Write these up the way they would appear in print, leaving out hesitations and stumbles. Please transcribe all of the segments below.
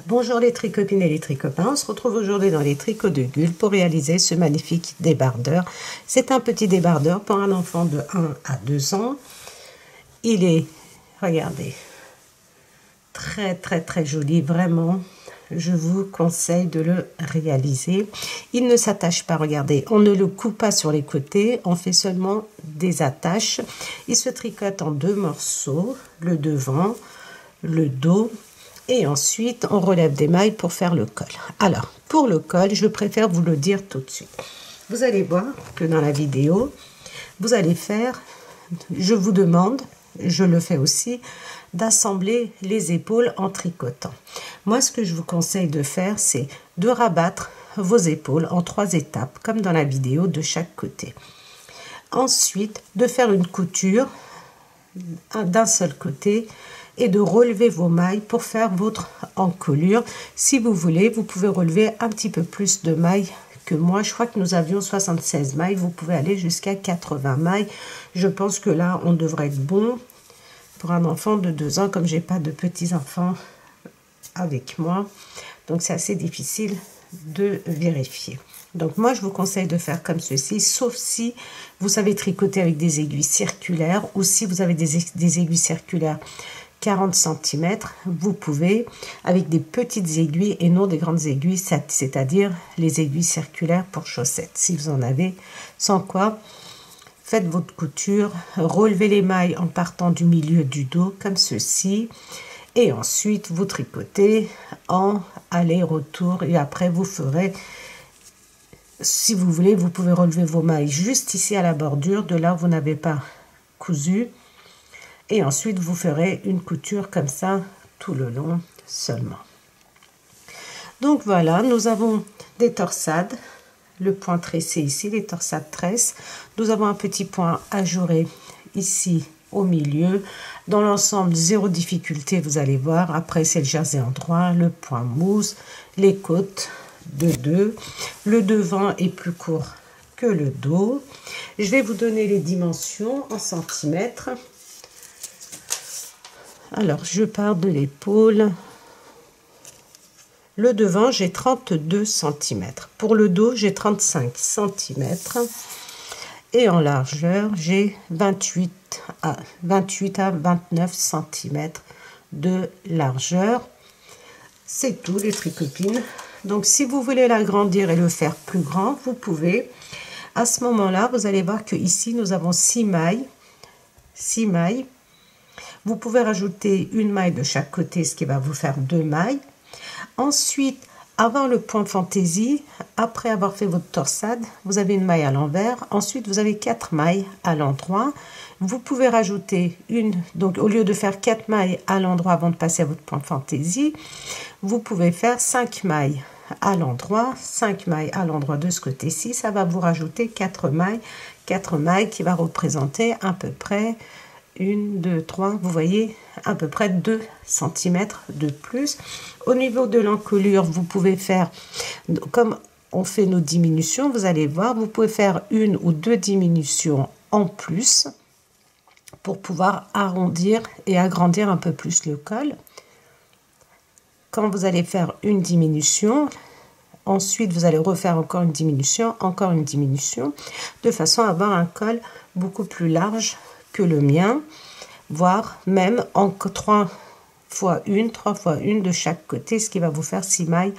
Bonjour les tricopines et les tricopains, on se retrouve aujourd'hui dans les tricots de Gul pour réaliser ce magnifique débardeur. C'est un petit débardeur pour un enfant de 1 à 2 ans. Il est, regardez, très joli, vraiment. Je vous conseille de le réaliser. Il ne s'attache pas, regardez, on ne le coupe pas sur les côtés, on fait seulement des attaches. Il se tricote en 2 morceaux, le devant, le dos. Et ensuite, on relève des mailles pour faire le col. Alors, pour le col, je préfère vous le dire tout de suite. Vous allez voir que dans la vidéo, vous allez faire, je vous demande, je le fais aussi, d'assembler les épaules en tricotant. Moi, ce que je vous conseille de faire, c'est de rabattre vos épaules en 3 étapes, comme dans la vidéo, de chaque côté. Ensuite, de faire une couture d'un seul côté et de relever vos mailles pour faire votre encolure. Si vous voulez, vous pouvez relever un petit peu plus de mailles que moi. Je crois que nous avions 76 mailles. Vous pouvez aller jusqu'à 80 mailles. Je pense que là, on devrait être bon pour un enfant de 2 ans, comme j'ai pas de petits enfants avec moi. Donc, c'est assez difficile de vérifier. Donc, moi, je vous conseille de faire comme ceci, sauf si vous savez tricoter avec des aiguilles circulaires ou si vous avez des aiguilles circulaires 40 cm, vous pouvez avec des petites aiguilles et non des grandes aiguilles, c'est-à-dire les aiguilles circulaires pour chaussettes, si vous en avez. Sans quoi, faites votre couture, relevez les mailles en partant du milieu du dos, comme ceci. Et ensuite, vous tricotez en aller-retour. Et après, vous ferez, si vous voulez, vous pouvez relever vos mailles juste ici à la bordure, de là où vous n'avez pas cousu. Et ensuite, vous ferez une couture comme ça, tout le long seulement. Donc voilà, nous avons des torsades, le point tressé ici, les torsades tresse. Nous avons un petit point ajouré ici au milieu. Dans l'ensemble, 0 difficulté, vous allez voir. Après, c'est le jersey en droit, le point mousse, les côtes de 2. Le devant est plus court que le dos. Je vais vous donner les dimensions en centimètres. Alors, je pars de l'épaule. Le devant, j'ai 32 cm. Pour le dos, j'ai 35 cm. Et en largeur, j'ai 28 à 29 cm de largeur. C'est tout, les tricopines. Donc, si vous voulez l'agrandir et le faire plus grand, vous pouvez. À ce moment-là, vous allez voir que ici, nous avons 6 mailles. 6 mailles. Vous pouvez rajouter une maille de chaque côté, ce qui va vous faire 2 mailles. Ensuite, avant le point fantaisie, après avoir fait votre torsade, vous avez une maille à l'envers. Ensuite, vous avez 4 mailles à l'endroit. Vous pouvez rajouter une, donc au lieu de faire 4 mailles à l'endroit avant de passer à votre point fantaisie, vous pouvez faire 5 mailles à l'endroit, 5 mailles à l'endroit de ce côté-ci. Ça va vous rajouter 4 mailles qui va représenter à peu près 1, 2, 3, vous voyez, à peu près 2 cm de plus. Au niveau de l'encolure, vous pouvez faire, comme on fait nos diminutions, vous allez voir, vous pouvez faire 1 ou 2 diminutions en plus pour pouvoir arrondir et agrandir un peu plus le col. Quand vous allez faire une diminution, ensuite vous allez refaire encore une diminution, de façon à avoir un col beaucoup plus large que le mien, voire même en 3 fois 1 de chaque côté, ce qui va vous faire 6 mailles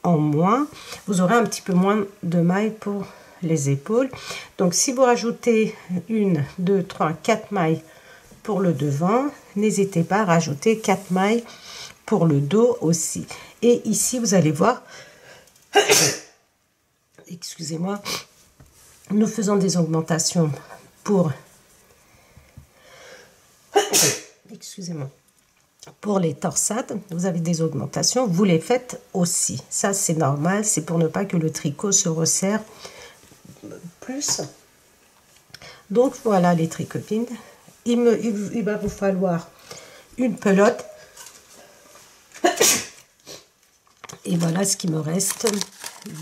en moins. Vous aurez un petit peu moins de mailles pour les épaules. Donc si vous rajoutez 1, 2, 3, 4 mailles pour le devant, n'hésitez pas à rajouter 4 mailles pour le dos aussi. Et ici, vous allez voir, excusez-moi, nous faisons des augmentations pour excusez-moi, pour les torsades, vous avez des augmentations, vous les faites aussi. Ça, c'est normal, c'est pour ne pas que le tricot se resserre plus. Donc, voilà les tricopines. Il va vous falloir une pelote. Et voilà ce qui me reste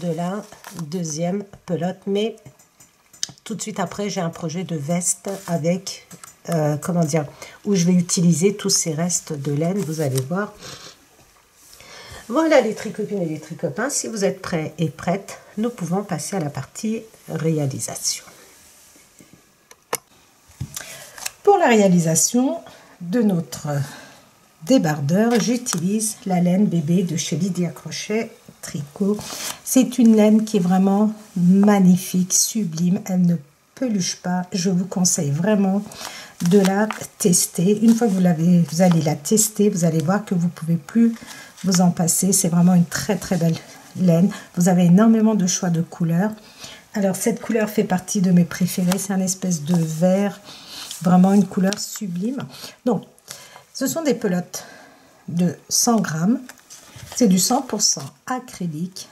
de la deuxième pelote. Mais tout de suite après, j'ai un projet de veste avec... comment dire, où je vais utiliser tous ces restes de laine, vous allez voir. Voilà les tricopines et les tricopains, si vous êtes prêts et prêtes, nous pouvons passer à la partie réalisation. Pour la réalisation de notre débardeur, j'utilise la laine bébé de chez Lydia Crochet Tricot. C'est une laine qui est vraiment magnifique, sublime, elle ne peluche pas. Je vous conseille vraiment de la tester. Une fois que vous allez la tester, vous allez voir que vous ne pouvez plus vous en passer. C'est vraiment une très très belle laine. Vous avez énormément de choix de couleurs. Alors cette couleur fait partie de mes préférées. C'est un espèce de vert, vraiment une couleur sublime. Donc, ce sont des pelotes de 100 grammes. C'est du 100% acrylique,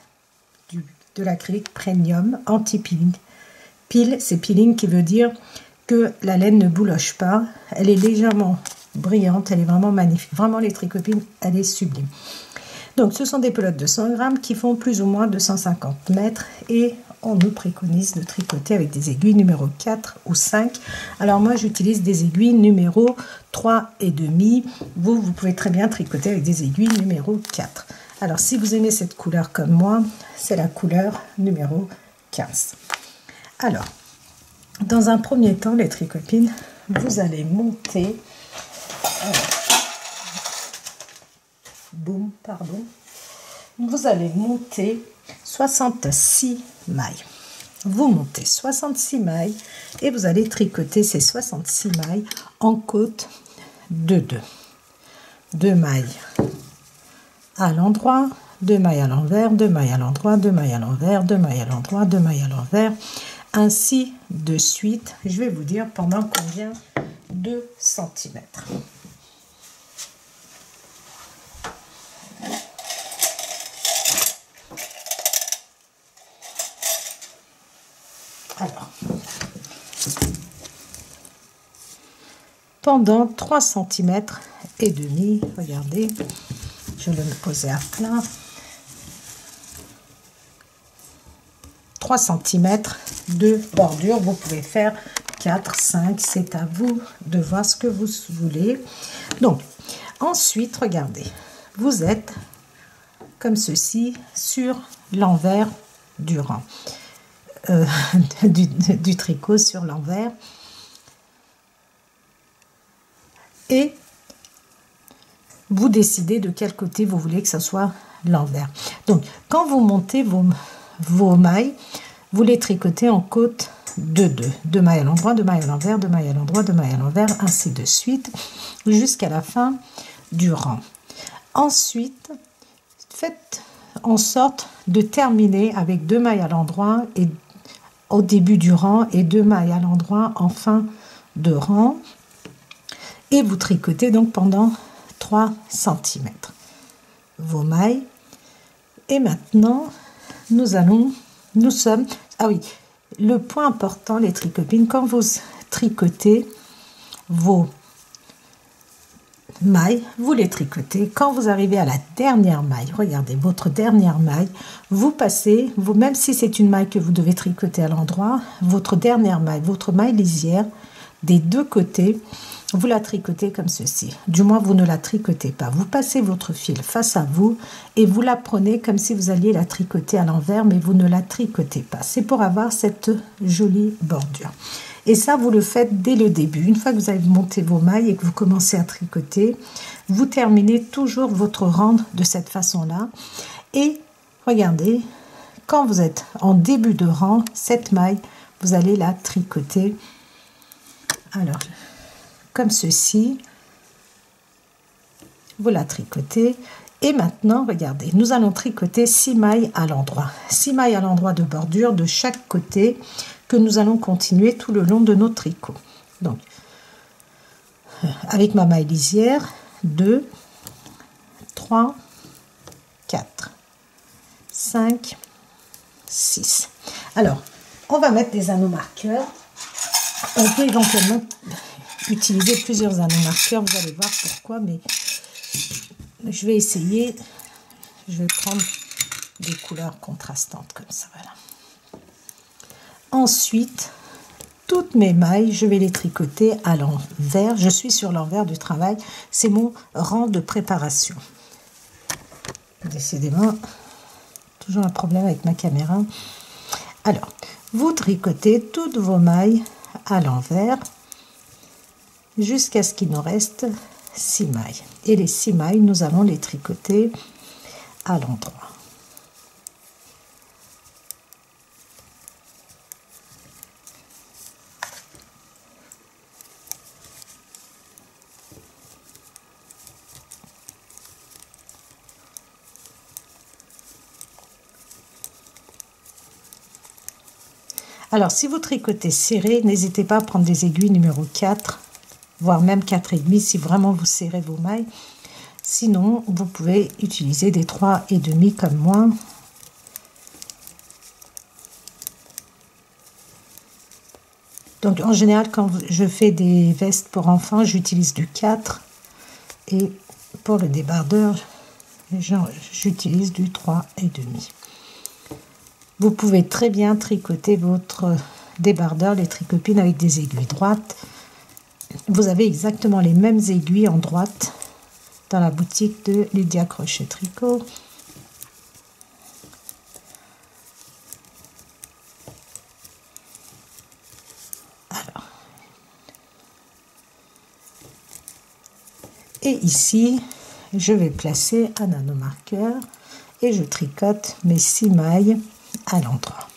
de l'acrylique premium anti-peeling. Peel, c'est peeling qui veut dire que la laine ne bouloche pas. Elle est légèrement brillante, elle est vraiment magnifique. Vraiment, les tricopines, elle est sublime. Donc, ce sont des pelotes de 100 grammes qui font plus ou moins 250 mètres et on nous préconise de tricoter avec des aiguilles numéro 4 ou 5. Alors, moi, j'utilise des aiguilles numéro 3,5. Vous pouvez très bien tricoter avec des aiguilles numéro 4. Alors, si vous aimez cette couleur comme moi, c'est la couleur numéro 15. Alors, dans un premier temps, les tricopines, vous allez monter... boum, pardon. Vous allez monter 66 mailles. Vous montez 66 mailles et vous allez tricoter ces 66 mailles en côte de 2. 2 mailles à l'endroit, 2 mailles à l'envers, 2 mailles à l'endroit, 2 mailles à l'envers, 2 mailles à l'endroit, 2 mailles à l'envers, ainsi de suite. Je vais vous dire pendant combien de centimètres. Alors, pendant 3 cm et demi, regardez, je vais le poser à plat. 3 cm de bordure, vous pouvez faire 4, 5, c'est à vous de voir ce que vous voulez. Donc, ensuite, regardez, vous êtes comme ceci sur l'envers du rang. Du tricot sur l'envers et vous décidez de quel côté vous voulez que ce soit l'envers. Donc quand vous montez vos mailles, vous les tricotez en côte de 2. 2 mailles à l'endroit, 2 mailles à l'envers, 2 mailles à l'endroit, 2 mailles à l'envers, ainsi de suite jusqu'à la fin du rang. Ensuite, faites en sorte de terminer avec 2 mailles à l'endroit et au début du rang et 2 mailles à l'endroit en fin de rang et vous tricotez donc pendant 3 cm vos mailles. Et maintenant nous sommes, ah oui, le point important les tricopines, quand vous tricotez vos mailles, vous les tricotez. Quand vous arrivez à la dernière maille, regardez votre dernière maille, vous passez, même si c'est une maille que vous devez tricoter à l'endroit, votre dernière maille, votre maille lisière des deux côtés, vous la tricotez comme ceci. Du moins, vous ne la tricotez pas. Vous passez votre fil face à vous et vous la prenez comme si vous alliez la tricoter à l'envers, mais vous ne la tricotez pas. C'est pour avoir cette jolie bordure. Et ça, vous le faites dès le début. Une fois que vous avez monté vos mailles et que vous commencez à tricoter, vous terminez toujours votre rang de cette façon-là. Et regardez, quand vous êtes en début de rang, cette maille, vous allez la tricoter. Alors, comme ceci, vous la tricotez. Et maintenant, regardez, nous allons tricoter 6 mailles à l'endroit. 6 mailles à l'endroit de bordure de chaque côté que nous allons continuer tout le long de nos tricots. Donc, avec ma maille lisière, 2, 3, 4, 5, 6. Alors, on va mettre des anneaux marqueurs. On peut éventuellement utiliser plusieurs anneaux marqueurs, vous allez voir pourquoi, mais je vais essayer. Je vais prendre des couleurs contrastantes comme ça, voilà. Ensuite, toutes mes mailles, je vais les tricoter à l'envers. Je suis sur l'envers du travail, c'est mon rang de préparation. décidément, toujours un problème avec ma caméra. Alors, vous tricotez toutes vos mailles à l'envers jusqu'à ce qu'il nous reste 6 mailles. Et les 6 mailles, nous allons les tricoter à l'endroit. Alors, si vous tricotez serré, n'hésitez pas à prendre des aiguilles numéro 4, voire même 4,5 si vraiment vous serrez vos mailles. Sinon, vous pouvez utiliser des 3,5 comme moi. Donc, en général, quand je fais des vestes pour enfants, j'utilise du 4. Et pour le débardeur, j'utilise du 3,5. Vous pouvez très bien tricoter votre débardeur, les tricopines avec des aiguilles droites. Vous avez exactement les mêmes aiguilles en droite dans la boutique de Lydia Crochet Tricot. Alors. Et ici, je vais placer un nanomarqueur et je tricote mes 6 mailles à l'endroit.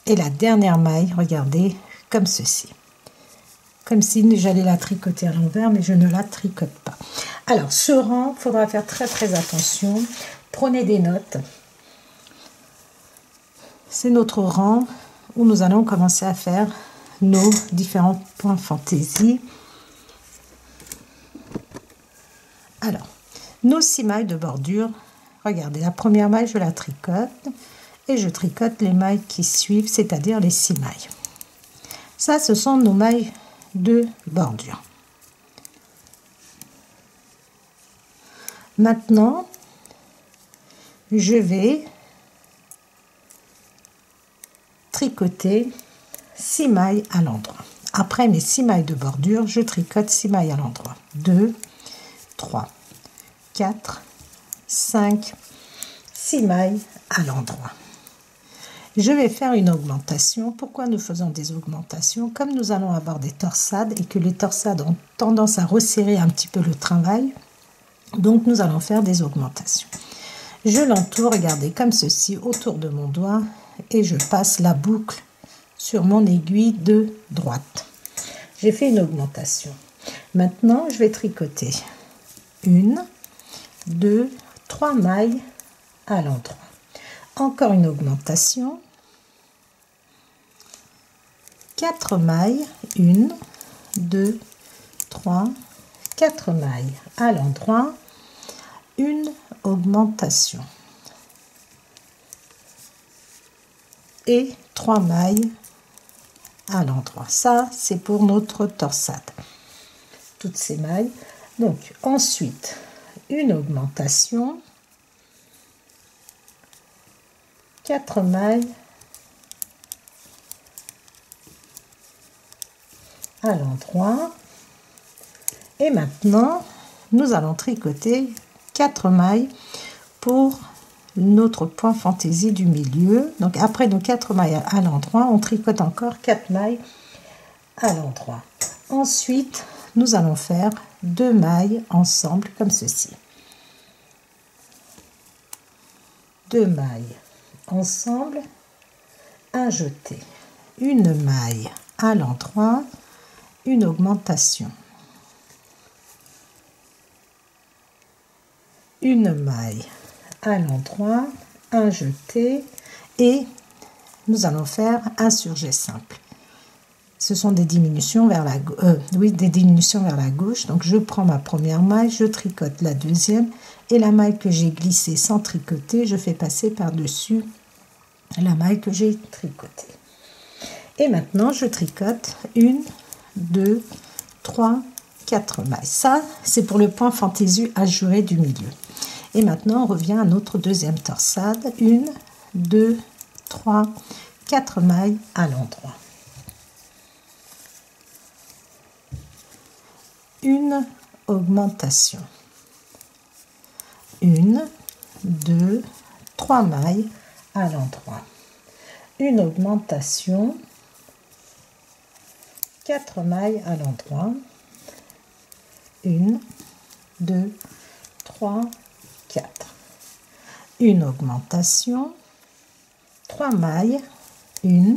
Et la dernière maille, regardez, comme ceci. Comme si j'allais la tricoter à l'envers, mais je ne la tricote pas. Alors, ce rang, il faudra faire très très attention. Prenez des notes. C'est notre rang où nous allons commencer à faire nos différents points fantaisie. Alors, nos 6 mailles de bordure, regardez, la première maille, je la tricote et je tricote les mailles qui suivent, c'est-à-dire les 6 mailles. Ça, ce sont nos mailles de bordure. Maintenant, je vais tricoter 6 mailles à l'endroit. Après mes 6 mailles de bordure, je tricote 6 mailles à l'endroit. 2, 3, 4, 5, 6 mailles à l'endroit. Je vais faire une augmentation. Pourquoi nous faisons des augmentations? Comme nous allons avoir des torsades et que les torsades ont tendance à resserrer un petit peu le travail, donc nous allons faire des augmentations. Je l'entoure, regardez, comme ceci, autour de mon doigt et je passe la boucle sur mon aiguille de droite. J'ai fait une augmentation. Maintenant, je vais tricoter 1, 2, 3 mailles à l'endroit. Encore une augmentation. 4 mailles, 1, 2, 3, 4 mailles à l'endroit. Une augmentation. Et 3 mailles à l'endroit. Ça, c'est pour notre torsade. Toutes ces mailles. Donc, ensuite, une augmentation. 4 mailles à l'endroit. Et maintenant, nous allons tricoter 4 mailles pour notre point fantaisie du milieu. Donc après nos 4 mailles à l'endroit, on tricote encore 4 mailles à l'endroit. Ensuite, nous allons faire 2 mailles ensemble comme ceci. 2 mailles ensemble, un jeté, une maille à l'endroit, une augmentation, une maille à l'endroit, un jeté et nous allons faire un surjet simple. Ce sont des diminutions vers la gauche. Donc je prends ma première maille, je tricote la deuxième et la maille que j'ai glissée sans tricoter, je fais passer par-dessus la maille que j'ai tricotée. Et maintenant je tricote 1, 2, 3, 4 mailles. Ça, c'est pour le point fantaisie ajouré du milieu. Et maintenant, on revient à notre deuxième torsade. 1, 2, 3, 4 mailles à l'endroit. une augmentation. 1, 2, 3 mailles à l'endroit. Une augmentation, 4 mailles à l'endroit. 1, 2, 3, 4. Une augmentation, 3 mailles, 1,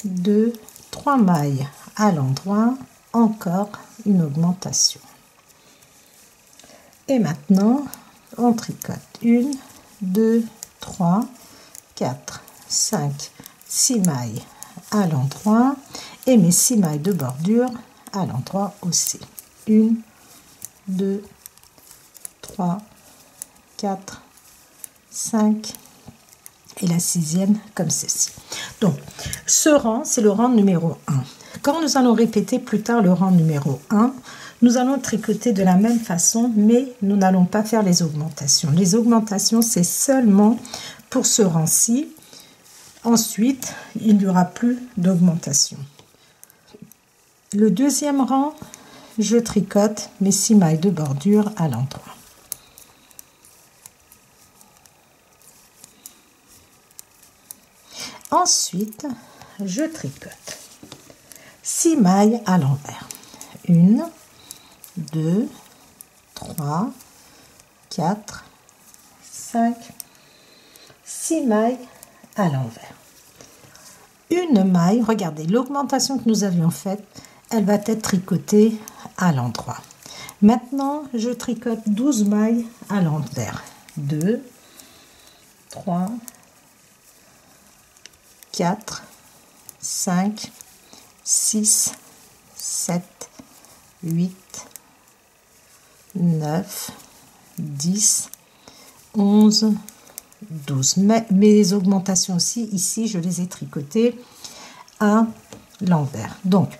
2, 3 mailles à l'endroit, encore une augmentation. Et maintenant, on tricote 1, 2, 3, 4, 5, 6 mailles à l'endroit et mes 6 mailles de bordure à l'endroit aussi. 1, 2, 3, 4, 5 et la 6e comme ceci. Donc, ce rang, c'est le rang numéro 1. Quand nous allons répéter plus tard le rang numéro 1, nous allons tricoter de la même façon, mais nous n'allons pas faire les augmentations. Les augmentations, c'est seulement pour ce rang-ci. Ensuite, il n'y aura plus d'augmentation. Le deuxième rang, je tricote mes 6 mailles de bordure à l'endroit. Ensuite, je tricote 6 mailles à l'envers. 1, 2, 3, 4, 5, 6 mailles à l'envers. Une maille, regardez, l'augmentation que nous avions faite, elle va être tricotée à l'endroit. Maintenant, je tricote 12 mailles à l'envers. 2, 3, 4, 5, 6, 7, 8, 9, 10, 11, 12. Mes augmentations aussi, ici, je les ai tricotées à l'envers. Donc,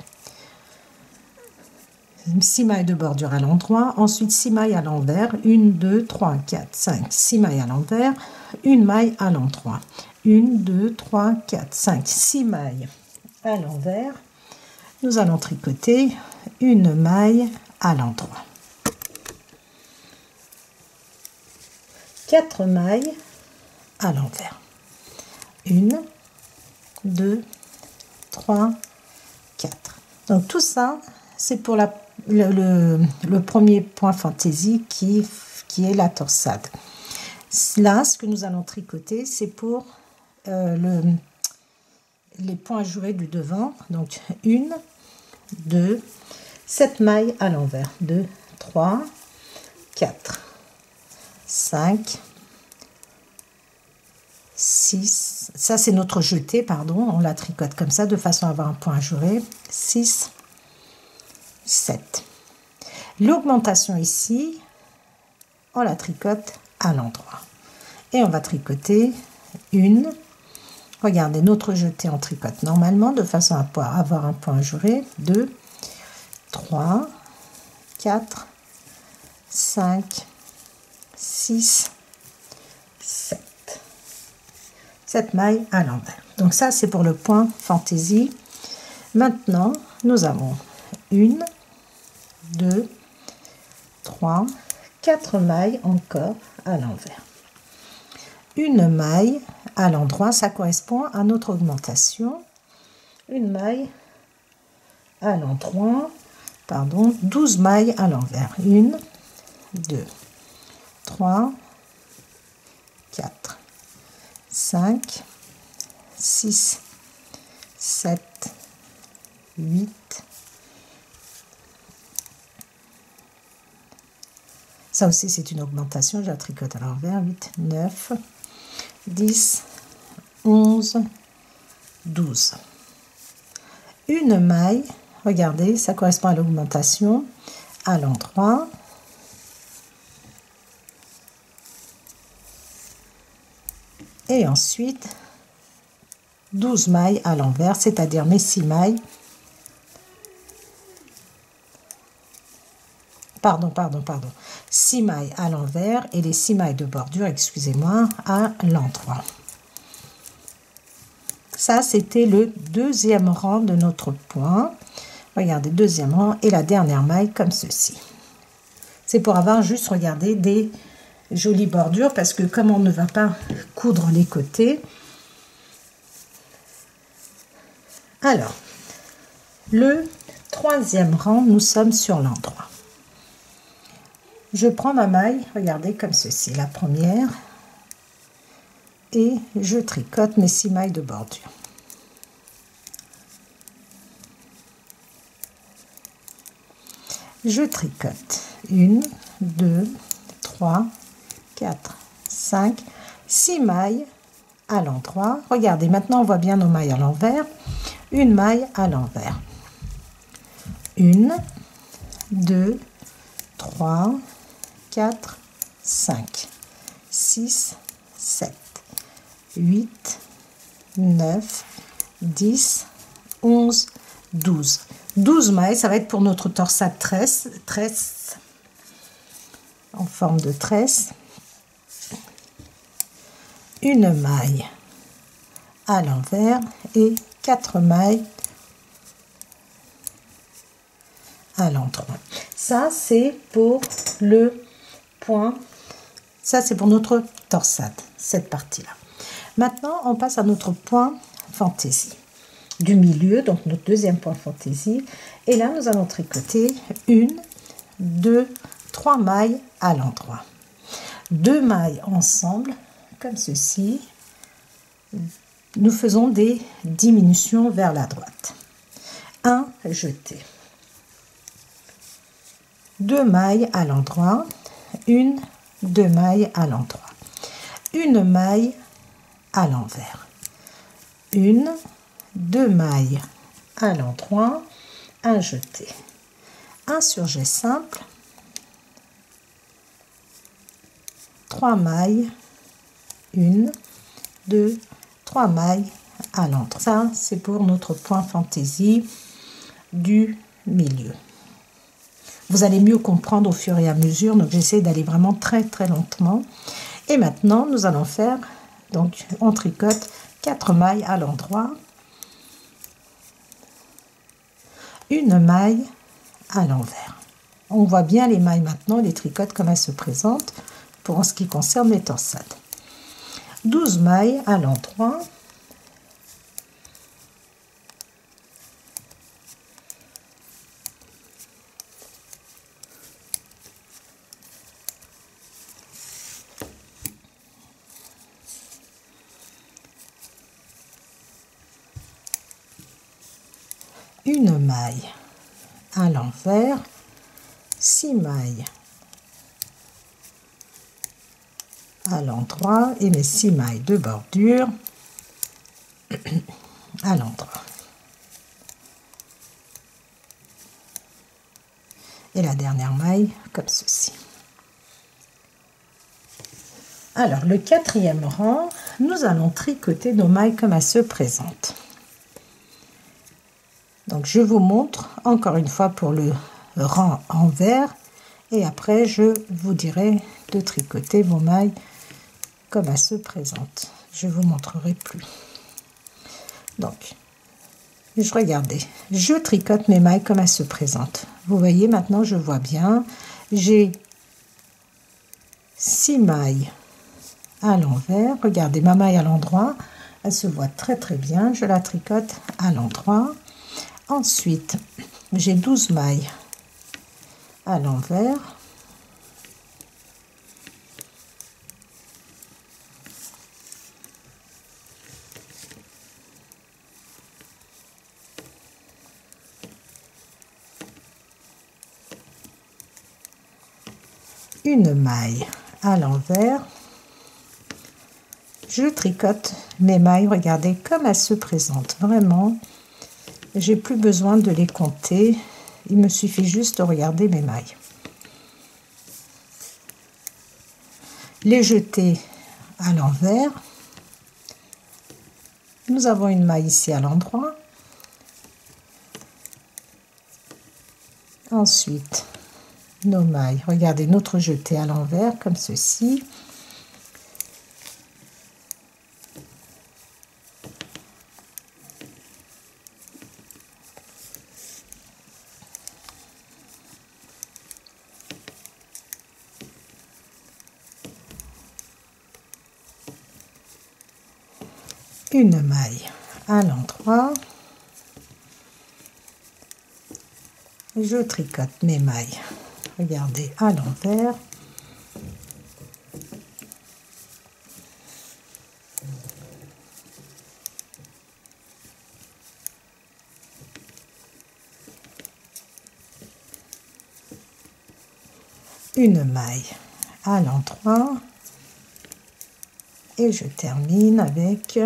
6 mailles de bordure à l'endroit, ensuite 6 mailles à l'envers, 1, 2, 3, 4, 5, 6 mailles à l'envers, une maille à l'endroit. 1, 2, 3, 4, 5, 6 mailles à l'envers. Nous allons tricoter une maille à l'endroit. 4 mailles à l'envers. 1, 2, 3, 4. Donc tout ça, c'est pour le premier point fantaisie qui est la torsade. Là, ce que nous allons tricoter, c'est pour les points ajourés du devant. Donc 1, 2, 7 mailles à l'envers. 2, 3, 4, 5, 6. Ça, c'est notre jeté, pardon. On la tricote comme ça de façon à avoir un point ajouré. 6, 7. L'augmentation ici, on la tricote à l'endroit. Et on va tricoter une. Regardez, notre jeté en tricote normalement de façon à pouvoir avoir un point ajouré. 2, 3, 4, 5, 6, 7. 7 mailles à l'envers. Donc ça, c'est pour le point fantaisie. Maintenant, nous avons 1, 2, 3, 4 mailles encore à l'envers. Une maille à l'endroit, ça correspond à notre augmentation. Une maille à l'endroit, pardon, 12 mailles à l'envers. 1, 2, 3, 4, 5, 6, 7, 8, ça aussi c'est une augmentation, je la tricote à l'envers, 8, 9, 10, 11, 12. Une maille, regardez, ça correspond à l'augmentation à l'endroit. Et ensuite, 12 mailles à l'envers, c'est-à-dire mes 6 mailles. Pardon. 6 mailles à l'envers et les 6 mailles de bordure, excusez-moi, à l'endroit. Ça, c'était le deuxième rang de notre point. Regardez, deuxième rang et la dernière maille comme ceci. C'est pour avoir juste, regardez, des jolies bordures parce que comme on ne va pas coudre les côtés. Alors, le troisième rang, nous sommes sur l'endroit. Je prends ma maille, regardez comme ceci, la première, et je tricote mes 6 mailles de bordure. Je tricote 1, 2, 3, 4, 5, 6 mailles à l'endroit. Regardez, maintenant on voit bien nos mailles à l'envers. Une maille à l'envers. 1, 2, 3, 4, 5, 6, 7, 8, 9, 10, 11, 12. 12 mailles, ça va être pour notre torsade tresse en forme de tresse. Une maille à l'envers et 4 mailles à l'endroit. Ça, c'est pour le point. Ça, c'est pour notre torsade, cette partie-là. Maintenant, on passe à notre point fantaisie du milieu, donc notre deuxième point fantaisie. Et là, nous allons tricoter 1, 2, 3 mailles à l'endroit. 2 mailles ensemble, comme ceci. Nous faisons des diminutions vers la droite. 1 jeté. 2 mailles à l'endroit. 1, 2 mailles à l'endroit. 1 maille à l'envers. 1, 2 mailles à l'endroit, 1 jeté. 1 surjet simple. 3 mailles. 1, 2, 3 mailles à l'endroit. Ça, c'est pour notre point fantaisie du milieu. Vous allez mieux comprendre au fur et à mesure, donc j'essaie d'aller vraiment très lentement. Et maintenant, nous allons faire, donc on tricote 4 mailles à l'endroit, 1 maille à l'envers. On voit bien les mailles maintenant, les tricotes comme elles se présentent pour en ce qui concerne les torsades. 12 mailles à l'endroit, une maille à l'envers, 6 mailles à l'endroit et mes 6 mailles de bordure à l'endroit. Et la dernière maille comme ceci. Alors le quatrième rang, nous allons tricoter nos mailles comme elles se présentent. Donc je vous montre encore une fois pour le rang envers et après je vous dirai de tricoter vos mailles comme elles se présentent. Je vous montrerai plus. Donc je tricote mes mailles comme elles se présentent. Vous voyez maintenant, je vois bien. J'ai 6 mailles à l'envers. Regardez ma maille à l'endroit, elle se voit très bien. Je la tricote à l'endroit. Ensuite, j'ai 12 mailles à l'envers. Une maille à l'envers. Je tricote mes mailles, regardez comme elles se présentent. Vraiment, j'ai plus besoin de les compter. Il me suffit juste de regarder mes mailles. Les jeter à l'envers. Nous avons une maille ici à l'endroit. Ensuite, nos mailles. Regardez notre jeté à l'envers comme ceci. une maille à l'endroit, je tricote mes mailles, regardez, à l'envers, une maille à l'endroit et je termine avec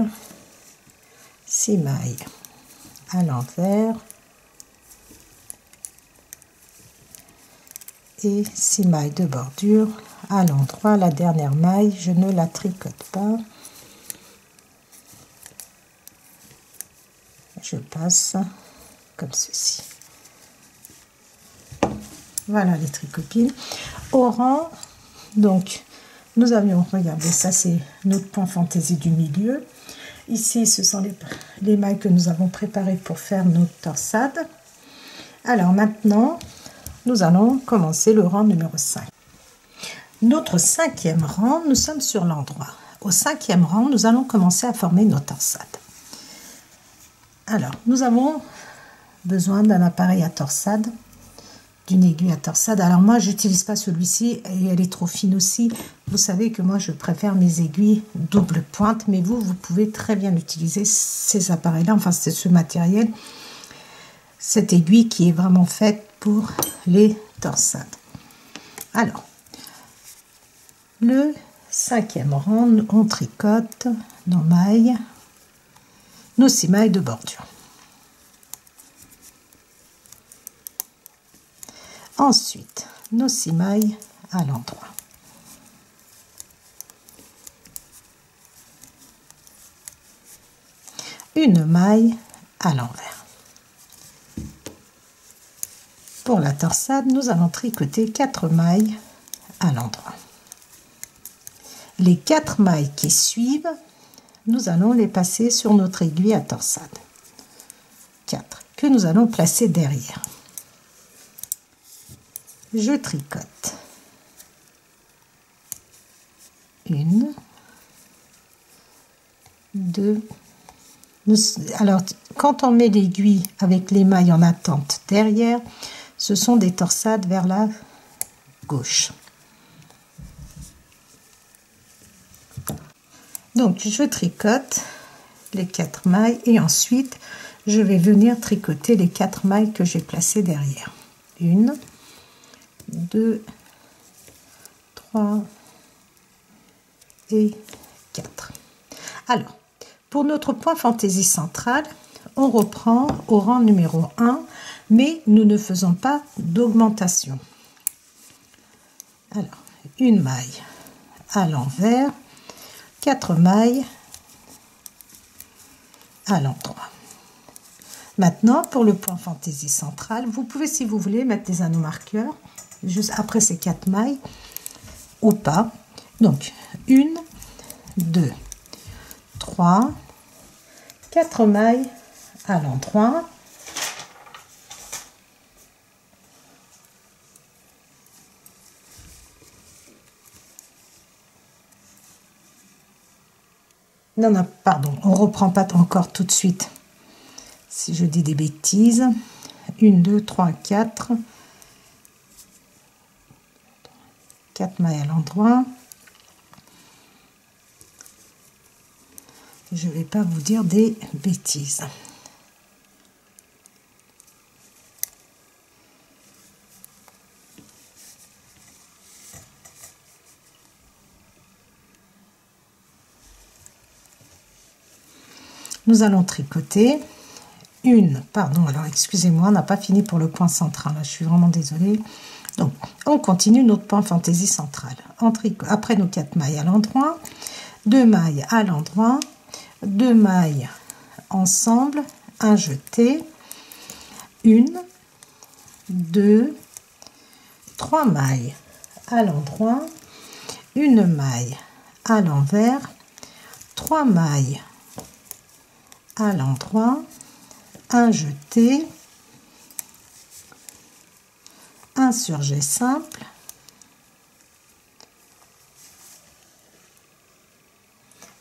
6 mailles à l'envers et 6 mailles de bordure à l'endroit. La dernière maille, je ne la tricote pas, je passe comme ceci. Voilà les tricopines. Au rang, donc nous avions, regardez, ça c'est notre point fantaisie du milieu. Ici, ce sont les mailles que nous avons préparées pour faire notre torsade. Alors maintenant, nous allons commencer le rang numéro 5. Notre 5e rang, nous sommes sur l'endroit. Au 5e rang, nous allons commencer à former nos torsades. Alors, nous avons besoin d'un appareil à torsade, d'une aiguille à torsade. Alors moi, j'utilise pas celui-ci et elle est trop fine aussi. Vous savez que moi, je préfère mes aiguilles double pointe, mais vous pouvez très bien utiliser ces appareils-là, enfin c'est ce matériel, cette aiguille qui est vraiment faite pour les torsades. Alors, le 5e rang, on tricote nos mailles, nos 6 mailles de bordure. Ensuite, nos 6 mailles à l'endroit. Une maille à l'envers. Pour la torsade, nous allons tricoter 4 mailles à l'endroit. Les 4 mailles qui suivent, nous allons les passer sur notre aiguille à torsade. 4 que nous allons placer derrière. Je tricote 1, 2. Alors, quand on met l'aiguille avec les mailles en attente derrière, ce sont des torsades vers la gauche. Donc, je tricote les 4 mailles et ensuite, je vais venir tricoter les 4 mailles que j'ai placées derrière. 1, 2, 3 et 4. Alors, pour notre point fantaisie central, on reprend au rang numéro 1, mais nous ne faisons pas d'augmentation. Alors, une maille à l'envers, 4 mailles à l'endroit. Maintenant, pour le point fantaisie central, vous pouvez, si vous voulez, mettre des anneaux marqueurs juste après ces 4 mailles ou pas. Donc, 1, 2, 3, 4 mailles à l'endroit. Non, non, pardon, on ne reprend pas encore tout de suite. Si je dis des bêtises. 1, 2, 3, 4. 4 mailles à l'endroit. Je ne vais pas vous dire des bêtises. Nous allons tricoter alors excusez-moi, on n'a pas fini pour le point central, là, je suis vraiment désolée. Donc, on continue notre point fantaisie central. Après nos 4 mailles à l'endroit, 2 mailles à l'endroit, 2 mailles ensemble, un jeté, 1, 2, 3 mailles à l'endroit, une maille à l'envers, 3 mailles à l'endroit, un jeté, un surjet simple,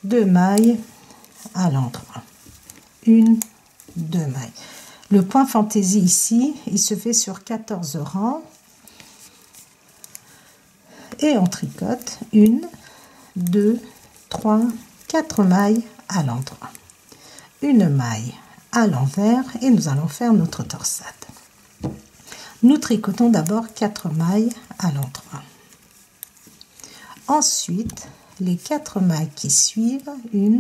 deux mailles à l'endroit. 1, 2 mailles. Le point fantaisie ici, il se fait sur 14 rangs. Et on tricote 1, 2, 3, 4 mailles à l'endroit. Une maille à l'envers et nous allons faire notre torsade. Nous tricotons d'abord 4 mailles à l'endroit. Ensuite, les 4 mailles qui suivent, 1,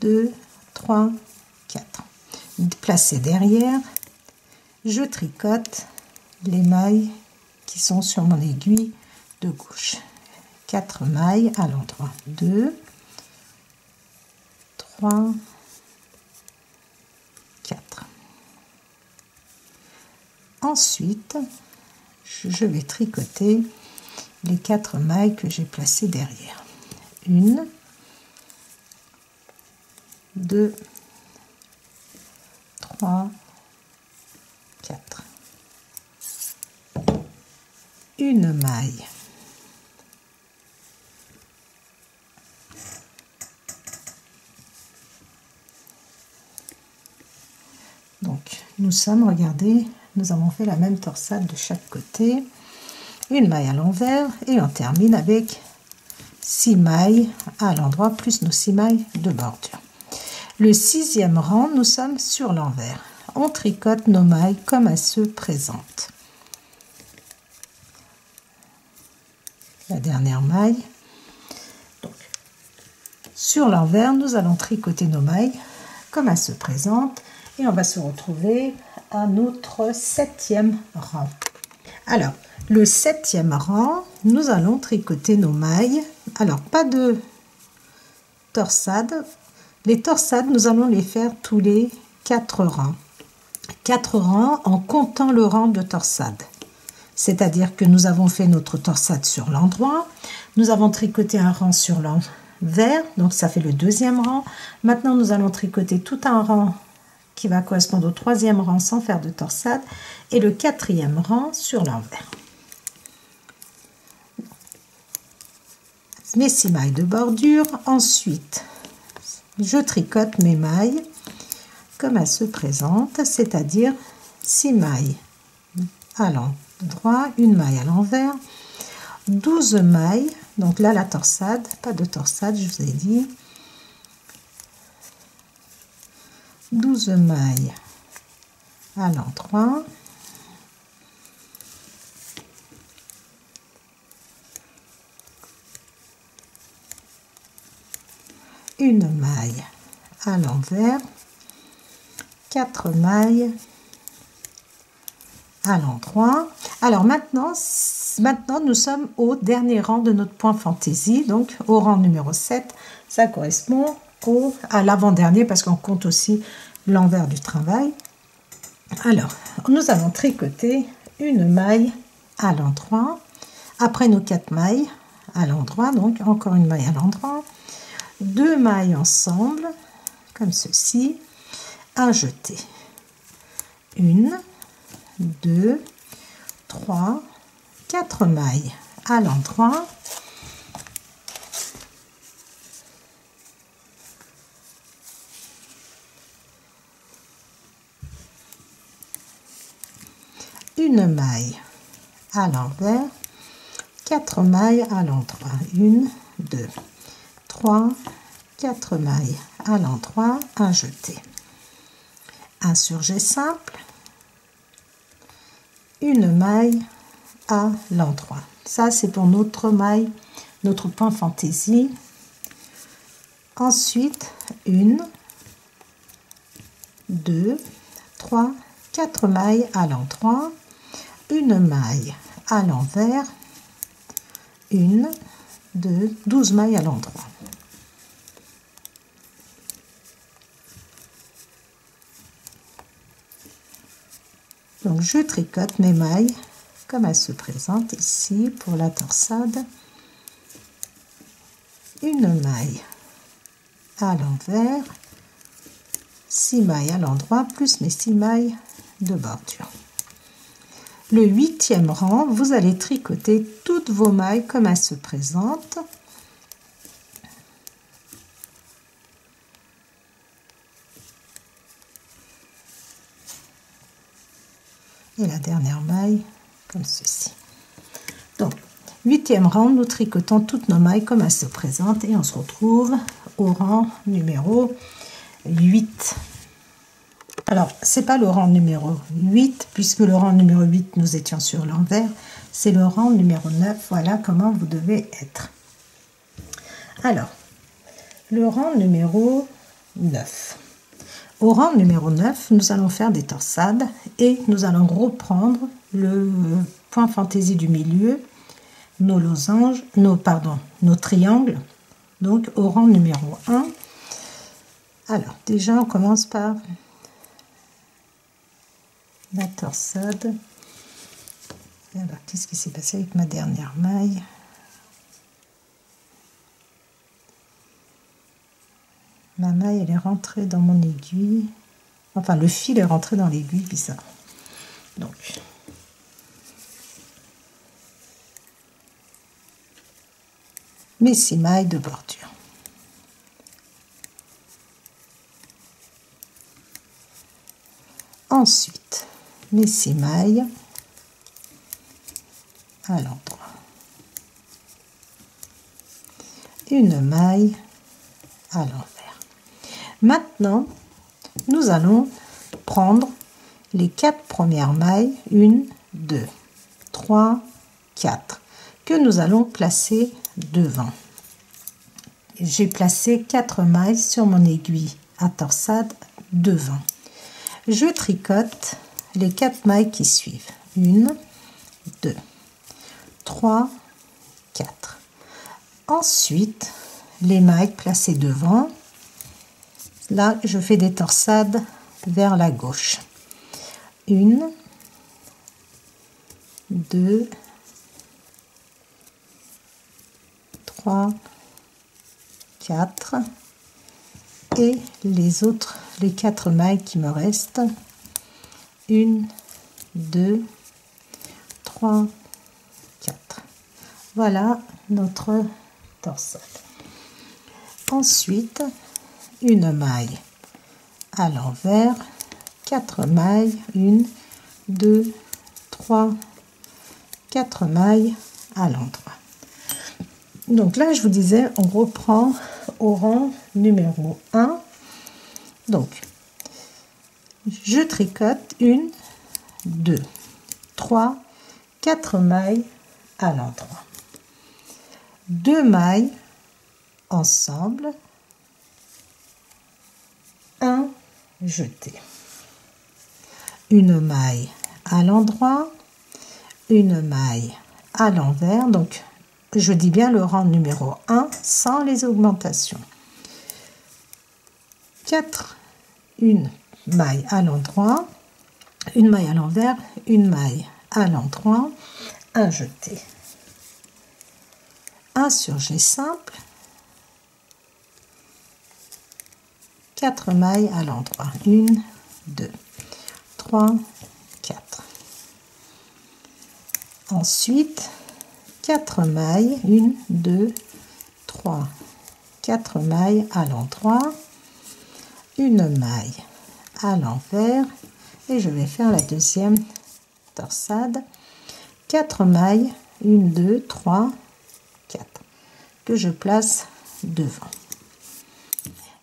2, 3, 4. Placez derrière, je tricote les mailles qui sont sur mon aiguille de gauche. 4 mailles à l'endroit. 2, 3, 4. Ensuite, je vais tricoter les 4 mailles que j'ai placées derrière. 1, 2, 3, 4. Une maille. Donc, nous sommes, regardez, nous avons fait la même torsade de chaque côté. Une maille à l'envers et on termine avec 6 mailles à l'endroit plus nos 6 mailles de bordure. Le 6e rang, nous sommes sur l'envers. On tricote nos mailles comme elles se présentent. La dernière maille. Donc, sur l'envers, nous allons tricoter nos mailles comme elles se présentent et on va se retrouver à notre 7e rang. Alors, le 7e rang, nous allons tricoter nos mailles. Alors, pas de torsade. Les torsades, nous allons les faire tous les 4 rangs. 4 rangs en comptant le rang de torsade. C'est-à-dire que nous avons fait notre torsade sur l'endroit. Nous avons tricoté un rang sur l'envers. Donc, ça fait le 2e rang. Maintenant, nous allons tricoter tout un rang qui va correspondre au 3e rang sans faire de torsade. Et le 4e rang sur l'envers. Mes 6 mailles de bordure. Ensuite, je tricote mes mailles comme elles se présentent, c'est-à-dire 6 mailles à l'endroit, une maille à l'envers, 12 mailles, donc là la torsade, pas de torsade, je vous ai dit, 12 mailles à l'endroit, une maille à l'envers, 4 mailles à l'endroit. Alors maintenant nous sommes au dernier rang de notre point fantaisie, donc au rang numéro 7, ça correspond à l'avant-dernier parce qu'on compte aussi l'envers du travail. Alors, nous allons tricoter une maille à l'endroit, après nos 4 mailles à l'endroit, donc encore une maille à l'endroit, 2 mailles ensemble, comme ceci, un jeté. 1, 2, 3, 4 mailles à l'endroit. Une maille à l'envers, 4 mailles à l'endroit. 1, 2, 3, 4 mailles à l'endroit, un jeté. Un surjet simple, une maille à l'endroit. Ça, c'est pour notre maille, notre point fantaisie. Ensuite, 1, 2, 3, 4 mailles à l'endroit, une maille à l'envers, 1, 2, 12 mailles à l'endroit. Donc, je tricote mes mailles comme elles se présentent ici pour la torsade. Une maille à l'envers, 6 mailles à l'endroit, plus mes 6 mailles de bordure. Le 8e rang, vous allez tricoter toutes vos mailles comme elles se présentent. et la dernière maille comme ceci. Donc 8e rang, nous tricotons toutes nos mailles comme elles se présentent et on se retrouve au rang numéro 8. Alors, c'est pas le rang numéro 8, puisque le rang numéro 8, nous étions sur l'envers. C'est le rang numéro 9. Voilà comment vous devez être. Alors, le rang numéro 9. Au rang numéro 9, nous allons faire des torsades et nous allons reprendre le point fantaisie du milieu, nos losanges, nos triangles. Donc, au rang numéro 1. Alors, déjà, on commence par la torsade. Alors, qu'est-ce qui s'est passé avec ma dernière maille? Ma maille, elle est rentrée dans mon aiguille. Enfin, le fil est rentré dans l'aiguille, bizarre. Donc, mes 6 mailles de bordure. Ensuite, mes 6 mailles à l'endroit. Une maille à l'envers. Maintenant, nous allons prendre les 4 premières mailles, 1, 2, 3, 4, que nous allons placer devant. J'ai placé 4 mailles sur mon aiguille à torsade devant. Je tricote les 4 mailles qui suivent. 1, 2, 3, 4. Ensuite, les mailles placées devant. Là, je fais des torsades vers la gauche. 1, 2, 3, 4. Et les 4 mailles qui me restent. 1, 2, 3, 4. Voilà notre torsade. Ensuite, une maille à l'envers, 4 mailles, 1, 2, 3, 4 mailles à l'endroit. Donc là, je vous disais, on reprend au rang numéro 1. Donc, je tricote 1, 2, 3, 4 mailles à l'endroit. 2 mailles ensemble, 1 jeté. Une maille à l'endroit, une maille à l'envers. Donc, je dis bien le rang numéro 1 sans les augmentations. 4, une maille à l'endroit, une maille à l'envers, une maille à l'endroit, un jeté. Un surjet simple, 4 mailles à l'endroit, 1, 2, 3, 4. Ensuite, 4 mailles, 1, 2, 3, 4 mailles à l'endroit, une maille à l'envers et je vais faire la deuxième torsade. 4 mailles, 1, 2, 3, 4 que je place devant.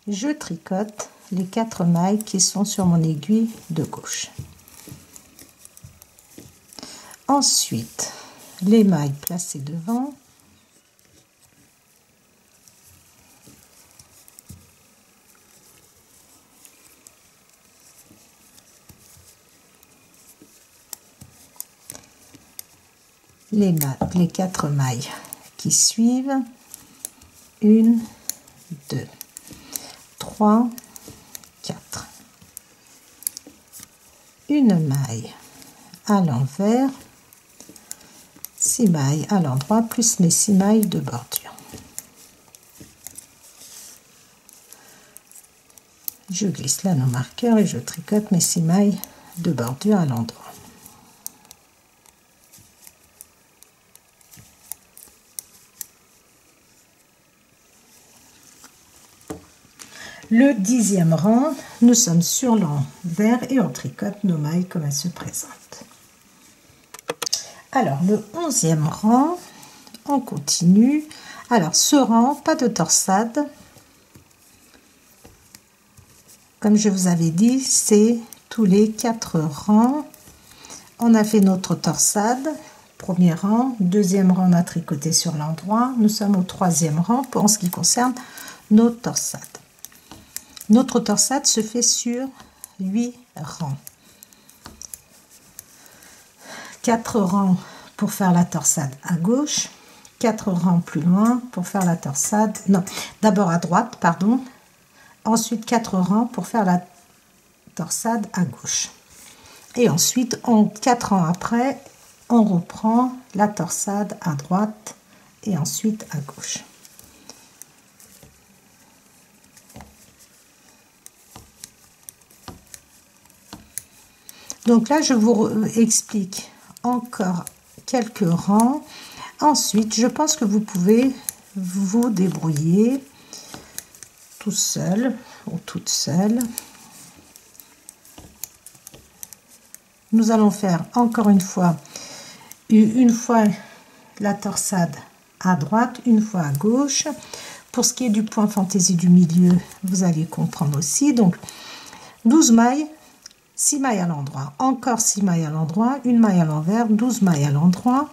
Je tricote les 4 mailles qui sont sur mon aiguille de gauche. Ensuite, les mailles placées devant, les 4 mailles qui suivent, 1, 2, 3, 4. Une maille à l'envers, 6 mailles à l'endroit plus mes 6 mailles de bordure. Je glisse là nos marqueurs et je tricote mes 6 mailles de bordure à l'endroit. Le 10e rang, nous sommes sur l'envers et on tricote nos mailles comme elles se présentent. Alors, le 11e rang, on continue. Alors, ce rang, pas de torsade. Comme je vous avais dit, c'est tous les 4 rangs. On a fait notre torsade. Premier rang, deuxième rang, on a tricoté sur l'endroit. Nous sommes au 3e rang pour en ce qui concerne nos torsades. Notre torsade se fait sur 8 rangs. 4 rangs pour faire la torsade à gauche, 4 rangs plus loin pour faire la torsade, non, d'abord à droite, pardon, ensuite 4 rangs pour faire la torsade à gauche. Et ensuite, 4 rangs après, on reprend la torsade à droite et ensuite à gauche. Donc là, je vous explique encore quelques rangs. Ensuite, je pense que vous pouvez vous débrouiller tout seul ou toute seule. Nous allons faire encore une fois la torsade à droite, une fois à gauche. Pour ce qui est du point fantaisie du milieu, vous allez comprendre aussi. Donc, 12 mailles, 6 mailles à l'endroit, encore 6 mailles à l'endroit, une maille à l'envers, 12 mailles à l'endroit,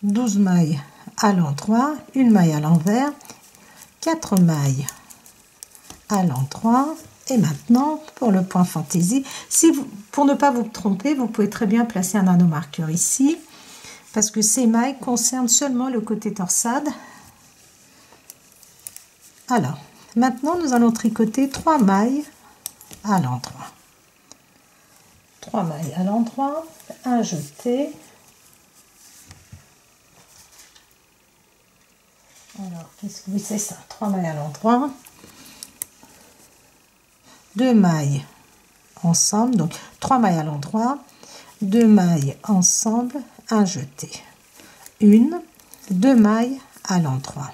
12 mailles à l'endroit, une maille à l'envers, 4 mailles à l'endroit. Et maintenant, pour le point fantaisie, pour ne pas vous tromper, vous pouvez très bien placer un anneau marqueur ici, parce que ces mailles concernent seulement le côté torsade. Alors, maintenant, nous allons tricoter 3 mailles à l'endroit. 3 mailles à l'endroit, un jeté. Alors, qu'est-ce que oui, c'est ça, 3 mailles à l'endroit. 2 mailles ensemble, donc 3 mailles à l'endroit, 2 mailles ensemble, un jeté. 2 mailles à l'endroit,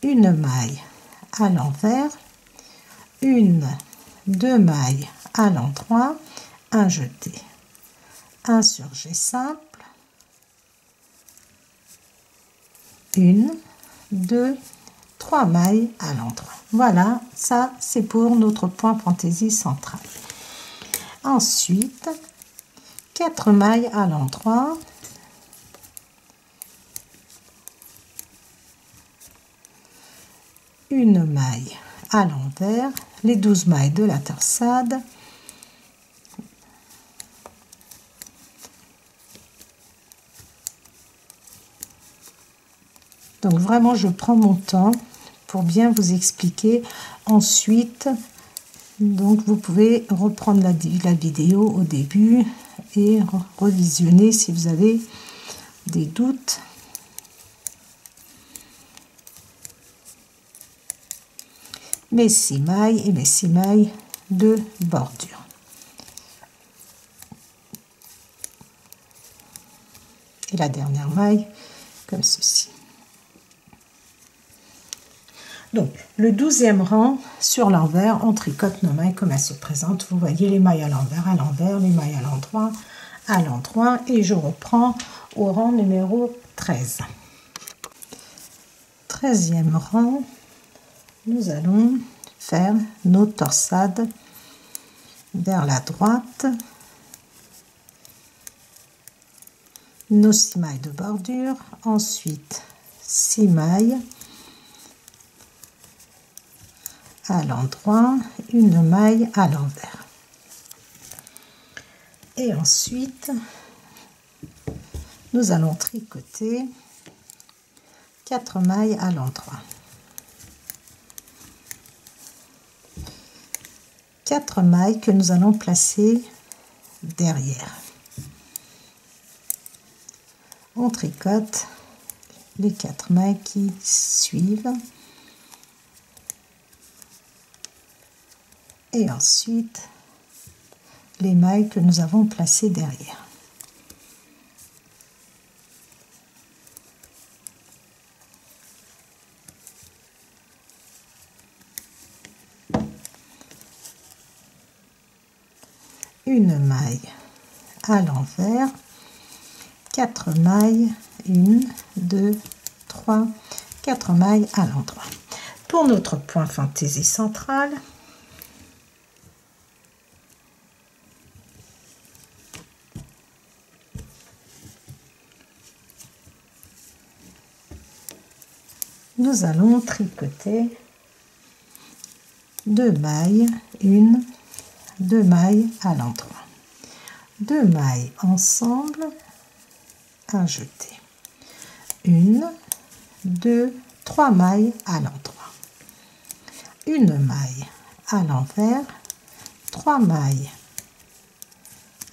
une maille à l'envers, 2 mailles à l'endroit, un jeté, un surjet simple, 2, 3 mailles à l'endroit. Voilà, ça c'est pour notre point fantaisie central. Ensuite, 4 mailles à l'endroit, une maille à l'envers, les 12 mailles de la torsade, donc vraiment je prends mon temps pour bien vous expliquer. Ensuite, donc vous pouvez reprendre la vidéo au début et revisionner si vous avez des doutes. Mes 6 mailles et mes 6 mailles de bordure. Et la dernière maille comme ceci. Donc, le 12e rang, sur l'envers, on tricote nos mailles comme elles se présentent. Vous voyez les mailles à l'envers, les mailles à l'endroit, et je reprends au rang numéro 13. 13e rang, nous allons faire nos torsades vers la droite, nos 6 mailles de bordure, ensuite 6 mailles à l'endroit, une maille à l'envers. Et ensuite, nous allons tricoter 4 mailles à l'endroit. 4 mailles que nous allons placer derrière. On tricote les 4 mailles qui suivent. Et ensuite, les mailles que nous avons placées derrière. une maille à l'envers, 4 mailles, 1, 2, 3, 4 mailles à l'endroit. Pour notre point fantaisie central, nous allons tricoter 2 mailles, 1, 2 mailles à l'endroit, 2 mailles ensemble à jeter, 1, 2, 3 mailles à l'endroit, une maille à l'envers, 3 mailles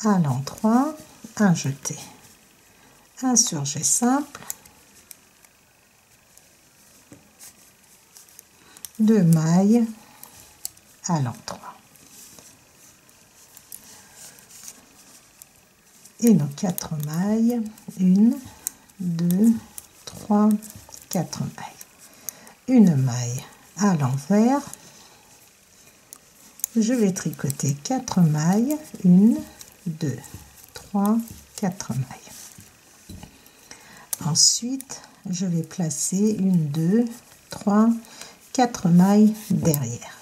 à l'endroit, un jeté, un surjet simple, 2 mailles à l'endroit et nos 4 mailles, 1, 2, 3, 4 mailles, une maille à l'envers, je vais tricoter 4 mailles, 1, 2, 3, 4 mailles. Ensuite, je vais placer 1, 2, 3, 4 mailles derrière.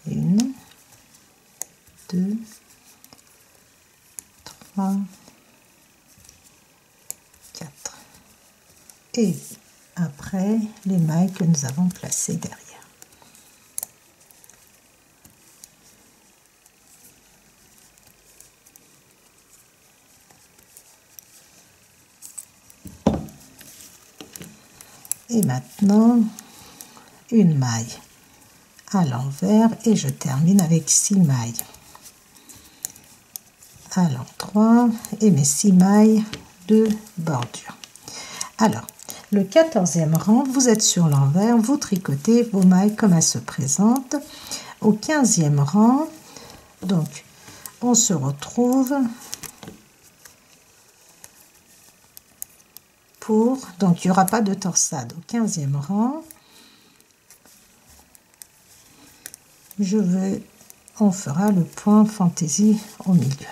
1, 2, 3, 4. Et après, les mailles que nous avons placées derrière. Et maintenant, une maille à l'envers et je termine avec 6 mailles à l'endroit et mes 6 mailles de bordure. Alors, le 14e rang, vous êtes sur l'envers, vous tricotez vos mailles comme elles se présentent. Au 15e rang, donc, on se retrouve pour, donc il n'y aura pas de torsade. Au 15e rang, on fera le point fantaisie au milieu.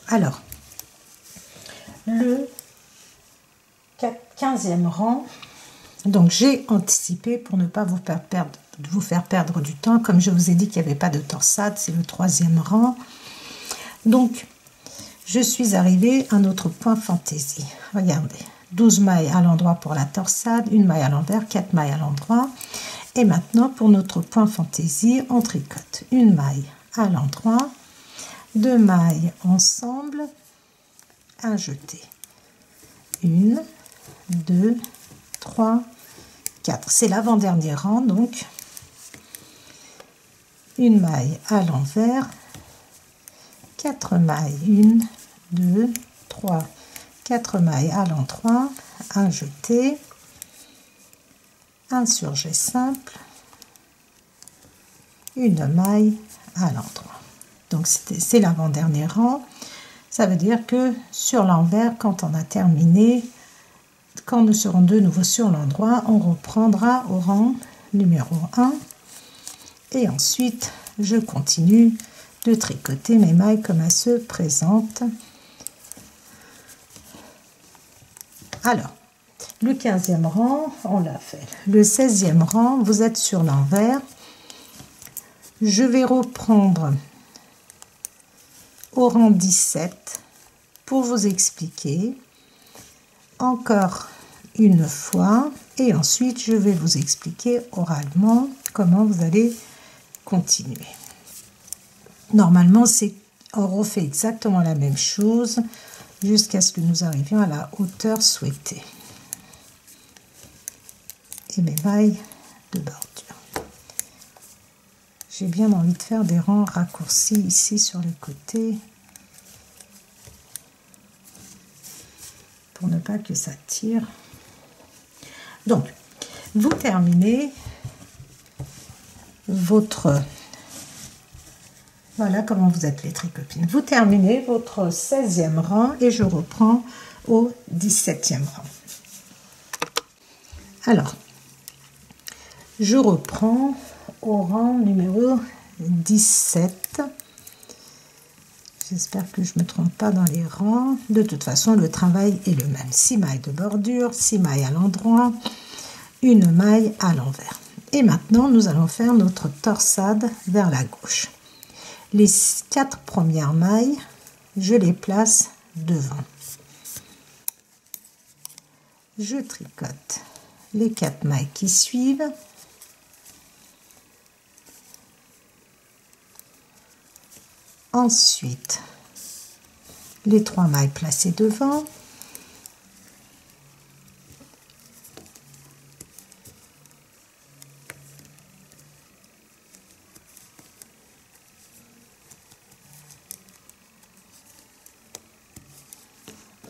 Alors, le 15e rang, donc j'ai anticipé pour ne pas vous faire perdre du temps, comme je vous ai dit qu'il n'y avait pas de torsade, c'est le 3e rang. Donc, je suis arrivée à notre point fantaisie. Regardez, 12 mailles à l'endroit pour la torsade, une maille à l'envers, 4 mailles à l'endroit. Et maintenant, pour notre point fantaisie, on tricote une maille à l'endroit, 2 mailles ensemble, un jeté. 1, 2, 3, 4. C'est l'avant-dernier rang, donc une maille à l'envers, 4 mailles, 1, 2, 3, 4 mailles à l'endroit, un jeté, un surjet simple, une maille à l'endroit. Donc c'est l'avant-dernier rang. Ça veut dire que sur l'envers, quand on a terminé, quand nous serons de nouveau sur l'endroit, on reprendra au rang numéro 1. Et ensuite, je continue de tricoter mes mailles comme elles se présentent. Alors, le 15e rang, on l'a fait. Le 16e rang, vous êtes sur l'envers. Je vais reprendre au rang 17 pour vous expliquer encore une fois et ensuite je vais vous expliquer oralement comment vous allez continuer. Normalement, on refait exactement la même chose jusqu'à ce que nous arrivions à la hauteur souhaitée. Et mes mailles de bordure. J'ai bien envie de faire des rangs raccourcis ici sur les côtés pour ne pas que ça tire. Donc, vous terminez votre... Voilà comment vous êtes les tricopines. Vous terminez votre 16e rang et je reprends au 17e rang. Alors, Je reprends au rang numéro 17. J'espère que je ne me trompe pas dans les rangs. De toute façon, le travail est le même. 6 mailles de bordure, 6 mailles à l'endroit, une maille à l'envers. Et maintenant, nous allons faire notre torsade vers la gauche. Les 4 premières mailles, je les place devant. Je tricote les 4 mailles qui suivent. Ensuite, les 3 mailles placées devant.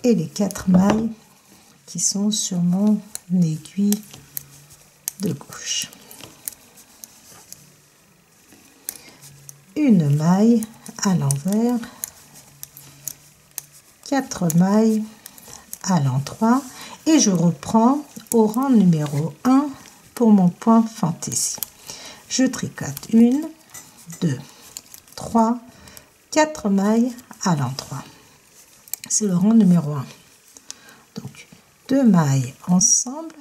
Et les 4 mailles qui sont sur mon aiguille de gauche. Une maille à l'envers, 4 mailles à l'endroit et je reprends au rang numéro 1 pour mon point fantaisie. Je tricote 1, 2, 3, 4 mailles à l'endroit. C'est le rang numéro 1. Donc 2 mailles ensemble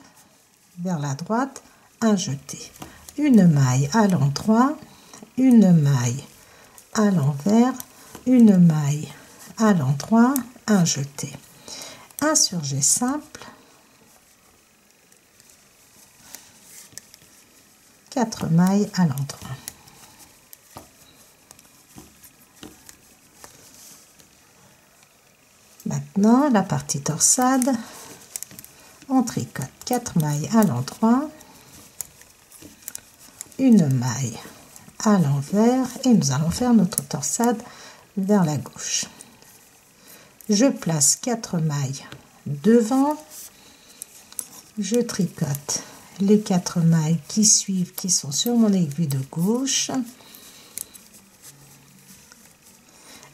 vers la droite, un jeté, une maille à l'endroit, une maille à l'envers, une maille à l'endroit, un jeté, un surjet simple, 4 mailles à l'endroit. Maintenant, la partie torsade, on tricote 4 mailles à l'endroit, une maille à l'envers et nous allons faire notre torsade vers la gauche. Je place 4 mailles devant, je tricote les 4 mailles qui suivent, qui sont sur mon aiguille de gauche,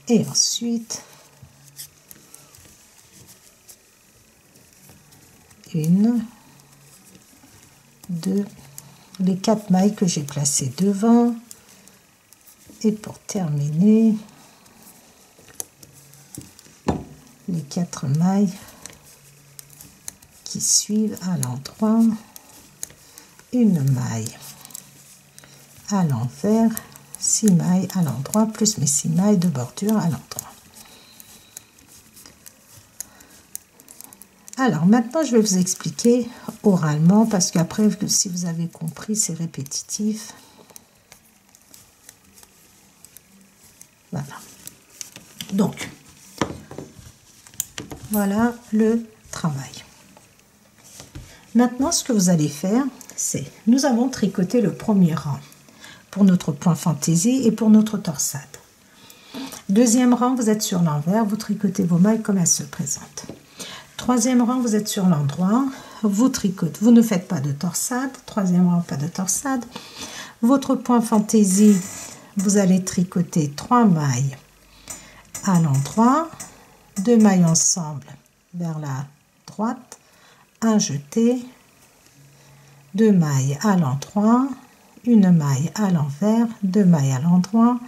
et ensuite une, 2, les 4 mailles que j'ai placées devant. Et pour terminer, les 4 mailles qui suivent à l'endroit, une maille à l'envers, 6 mailles à l'endroit, plus mes 6 mailles de bordure à l'endroit. Alors maintenant, je vais vous expliquer oralement, parce qu'après, si vous avez compris, c'est répétitif. Voilà. Donc, voilà le travail. Maintenant, ce que vous allez faire, c'est, nous avons tricoté le premier rang pour notre point fantaisie et pour notre torsade. Deuxième rang, vous êtes sur l'envers, vous tricotez vos mailles comme elles se présentent. Troisième rang, vous êtes sur l'endroit, vous tricotez, vous ne faites pas de torsade. Troisième rang, pas de torsade. Votre point fantaisie, vous allez tricoter 3 mailles à l'endroit, 2 mailles ensemble vers la droite, un jeté, 2 mailles à l'endroit, une maille à l'envers, 2 mailles à l'endroit,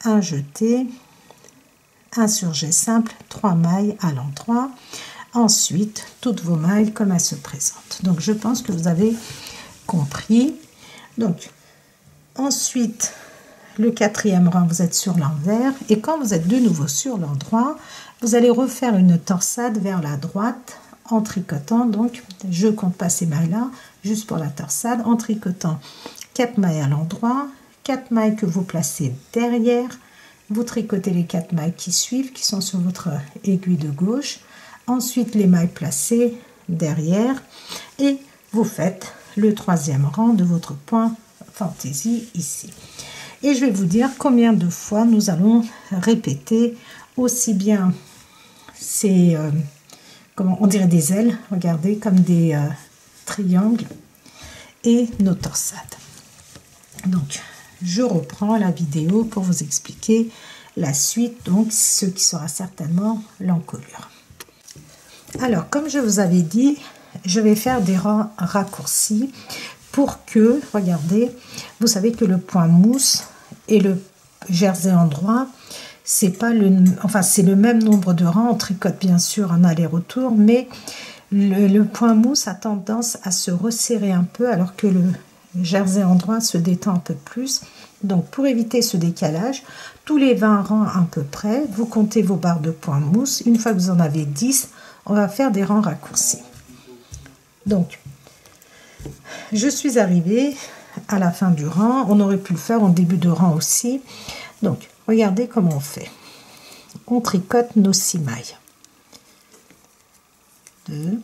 un jeté, un surjet simple, 3 mailles à l'endroit. Ensuite, toutes vos mailles comme elles se présentent. Donc, je pense que vous avez compris. Donc, ensuite, le quatrième rang, vous êtes sur l'envers. Et quand vous êtes de nouveau sur l'endroit, vous allez refaire une torsade vers la droite en tricotant. Donc, je compte pas ces mailles-là, juste pour la torsade, en tricotant 4 mailles à l'endroit, 4 mailles que vous placez derrière. Vous tricotez les 4 mailles qui suivent, qui sont sur votre aiguille de gauche. Ensuite, les mailles placées derrière. Et vous faites le troisième rang de votre point fantaisie ici. Et je vais vous dire combien de fois nous allons répéter aussi bien ces, comment on dirait des ailes, regardez, comme des triangles, et nos torsades. Donc, je reprends la vidéo pour vous expliquer la suite, donc ce qui sera certainement l'encolure. Alors, comme je vous avais dit, je vais faire des rangs raccourcis pour que, regardez, vous savez que le point mousse et le jersey endroit, c'est pas enfin c'est le même nombre de rangs. On tricote bien sûr en aller-retour, mais le point mousse a tendance à se resserrer un peu alors que le jersey endroit se détend un peu plus. Donc pour éviter ce décalage, tous les 20 rangs à peu près, vous comptez vos barres de point mousse. Une fois que vous en avez 10, on va faire des rangs raccourcis. Donc je suis arrivée à la fin du rang. On aurait pu le faire en début de rang aussi. Donc regardez comment on fait. On tricote nos 6 mailles. 2,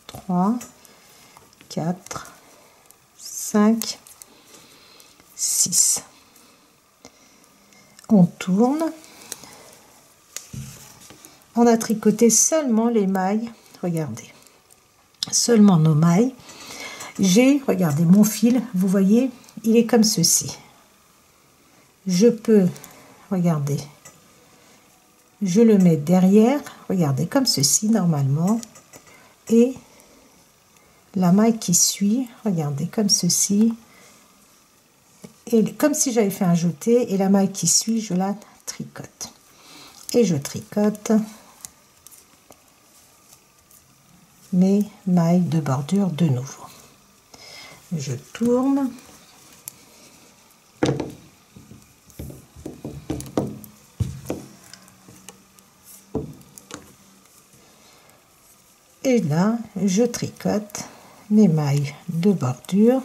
3, 4, 5, 6. On tourne. On a tricoté seulement les mailles. Regardez. Seulement nos mailles. J'ai, regardez, mon fil, vous voyez, il est comme ceci. Je peux, regardez, je le mets derrière, regardez, comme ceci normalement, et la maille qui suit, regardez, comme ceci, et comme si j'avais fait un jeté, et la maille qui suit, je la tricote. Et je tricote mes mailles de bordure de nouveau. Je tourne. Et là, je tricote mes mailles de bordure.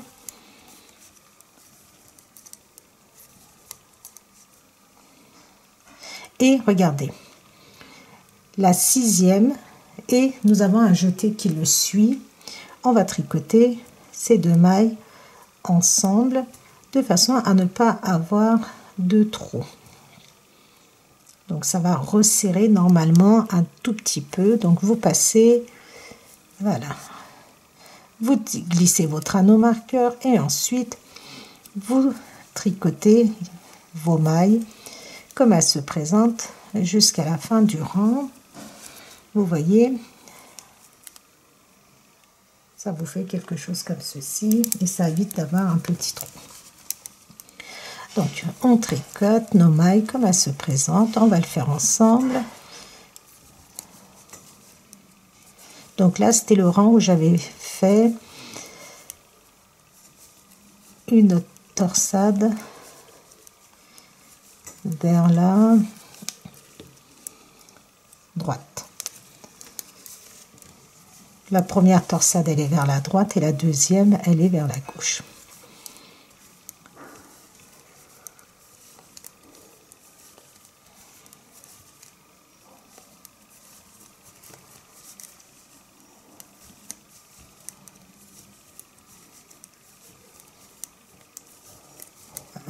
Et regardez, la 6e, et nous avons un jeté qui le suit. On va tricoter ces 2 mailles ensemble de façon à ne pas avoir de trou. Donc ça va resserrer normalement un tout petit peu. Donc vous passez, voilà, vous glissez votre anneau marqueur et ensuite vous tricotez vos mailles comme elles se présentent jusqu'à la fin du rang. Vous voyez, ça vous fait quelque chose comme ceci et ça évite d'avoir un petit trou. Donc on tricote nos mailles comme elles se présentent. On va le faire ensemble. Donc là c'était le rang où j'avais fait une torsade vers la droite. La première torsade elle est vers la droite et la deuxième elle est vers la gauche.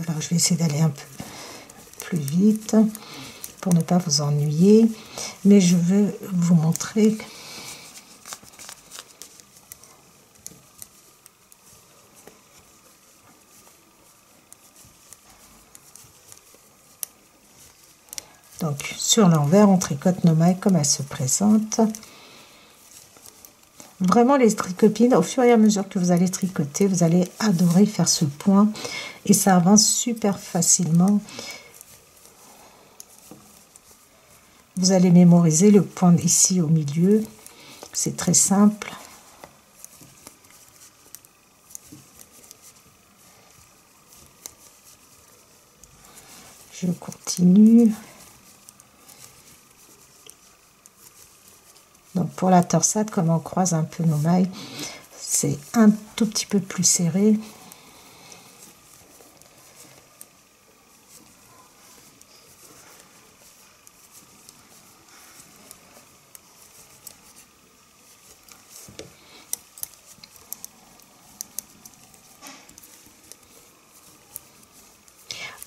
Alors je vais essayer d'aller un peu plus vite pour ne pas vous ennuyer, mais je veux vous montrer donc sur l'envers on tricote nos mailles comme elles se présentent. Vraiment les tricopines, au fur et à mesure que vous allez tricoter, vous allez adorer faire ce point et ça avance super facilement. Vous allez mémoriser le point ici au milieu, c'est très simple. Je continue. Donc pour la torsade, comme on croise un peu nos mailles, c'est un tout petit peu plus serré.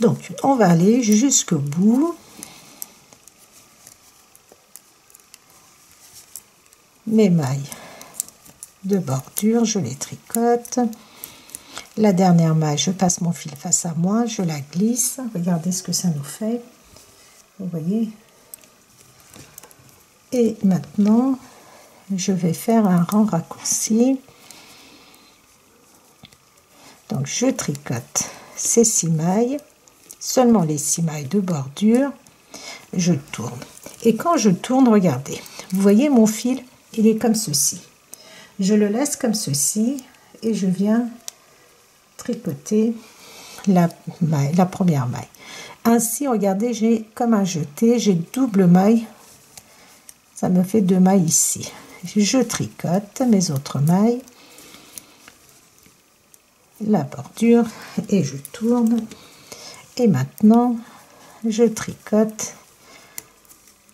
Donc on va aller jusqu'au bout. Mes mailles de bordure, je les tricote. La dernière maille, je passe mon fil face à moi, je la glisse. Regardez ce que ça nous fait. Vous voyez. Et maintenant, je vais faire un rang raccourci. Donc je tricote ces 6 mailles, seulement les 6 mailles de bordure, je tourne. Et quand je tourne, regardez, vous voyez mon fil, il est comme ceci. Je le laisse comme ceci et je viens tricoter la première maille. Ainsi, regardez, j'ai comme un jeté, j'ai double maille, ça me fait 2 mailles ici. Je tricote mes autres mailles, la bordure et je tourne. Et maintenant, je tricote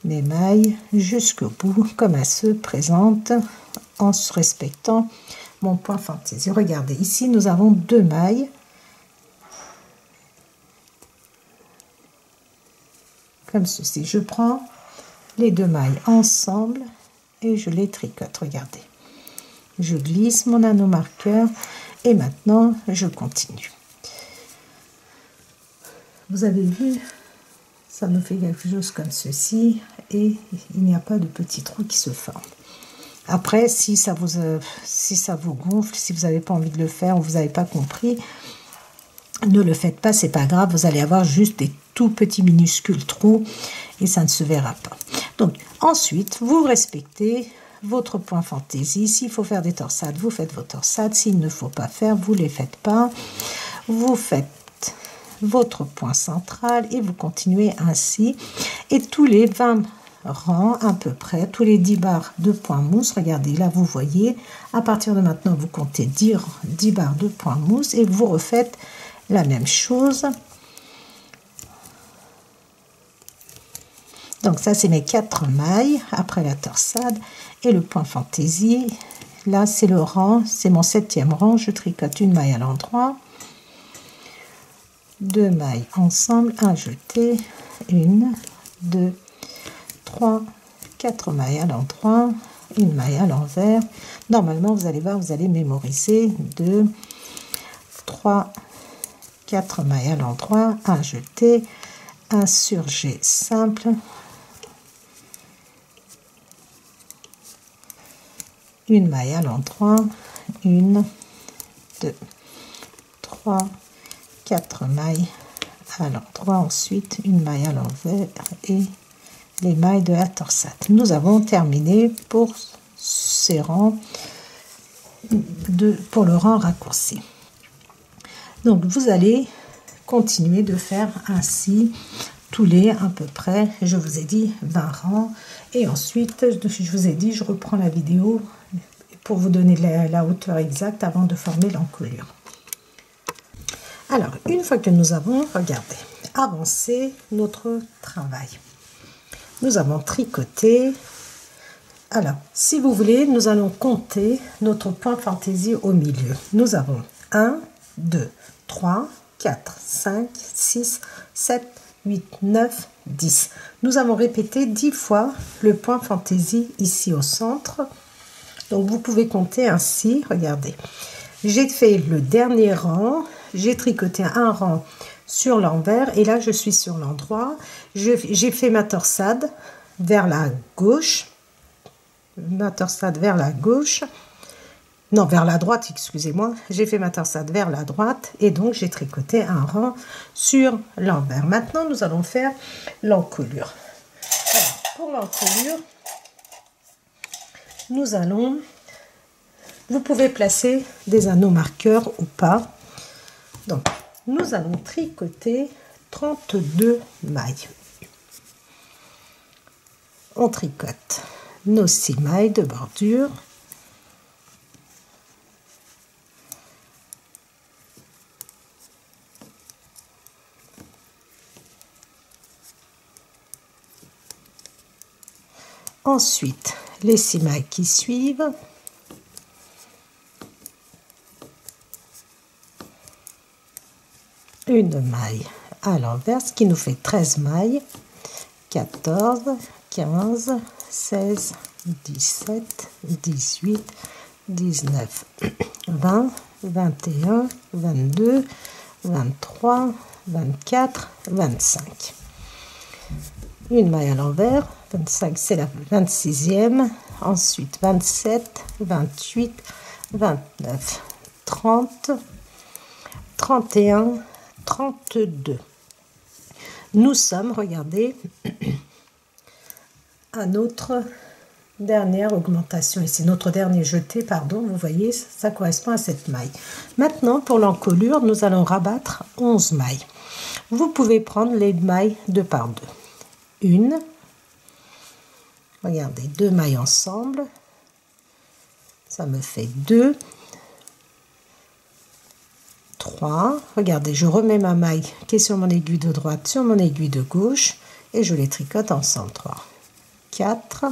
mes mailles jusqu'au bout, comme elles se présentent, en se respectant mon point fantaisie. Regardez, ici, nous avons 2 mailles. Comme ceci, je prends les 2 mailles ensemble et je les tricote. Regardez, je glisse mon anneau marqueur et maintenant je continue. Vous avez vu, ça nous fait quelque chose comme ceci et il n'y a pas de petits trous qui se forment. Après, si ça vous gonfle, si vous n'avez pas envie de le faire ou vous n'avez pas compris, ne le faites pas, c'est pas grave, vous allez avoir juste des tout petits minuscules trous et ça ne se verra pas. Donc ensuite, vous respectez votre point fantaisie. S'il faut faire des torsades, vous faites vos torsades. S'il ne faut pas faire, vous les faites pas. Vous faites votre point central et vous continuez ainsi. Et tous les 20 rangs à peu près, tous les 10 barres de point mousse, regardez là vous voyez, à partir de maintenant vous comptez 10 barres de point mousse et vous refaites la même chose. Donc ça c'est mes 4 mailles après la torsade et le point fantaisie. Là c'est le rang, c'est mon 7e rang, je tricote une maille à l'endroit, 2 mailles ensemble, un jeté, 1, 2, 3, 4 mailles à l'endroit, une maille à l'envers. Normalement vous allez voir, vous allez mémoriser 2, 3, 4 mailles à l'endroit, un jeté, un surjet simple, une maille à l'endroit, 1, 2, 3, 4 mailles à l'endroit, ensuite une maille à l'envers et les mailles de la torsade. Nous avons terminé pour ces rangs pour le rang raccourci. Donc vous allez continuer de faire ainsi tous les à peu près, je vous ai dit 20 rangs et ensuite je vous ai dit je reprends la vidéo pour vous donner la hauteur exacte avant de former l'encolure. Alors une fois que nous avons, regardez, avancé notre travail, nous avons tricoté. Alors si vous voulez, nous allons compter notre point fantaisie au milieu. Nous avons 1, 2, 3, 4, 5, 6, 7, 8, 9, 10. Nous avons répété 10 fois le point fantaisie ici au centre. Donc vous pouvez compter ainsi, regardez. J'ai fait le dernier rang, j'ai tricoté un rang sur l'envers et là je suis sur l'endroit. J'ai fait ma torsade vers la gauche. Ma torsade vers la gauche. Non, vers la droite, excusez-moi. J'ai fait ma torsade vers la droite et donc j'ai tricoté un rang sur l'envers. Maintenant, nous allons faire l'encolure. Alors, pour l'encolure, nous allons... Vous pouvez placer des anneaux marqueurs ou pas. Donc, nous allons tricoter 32 mailles. On tricote nos 6 mailles de bordure. Ensuite, les 6 mailles qui suivent. Une maille à l'envers, ce qui nous fait 13 mailles. 14, 15, 16, 17, 18, 19, 20, 21, 22, 23, 24, 25. Une maille à l'envers, 25 c'est la 26e, ensuite 27, 28, 29, 30, 31, 32. Nous sommes, regardez, à notre dernière augmentation. Ici, notre dernier jeté, pardon, vous voyez, ça correspond à cette maille. Maintenant, pour l'encolure, nous allons rabattre 11 mailles. Vous pouvez prendre les mailles deux par deux. Une, regardez, deux mailles ensemble, ça me fait 2, 3, regardez, je remets ma maille qui est sur mon aiguille de droite sur mon aiguille de gauche et je les tricote ensemble. 3, 4,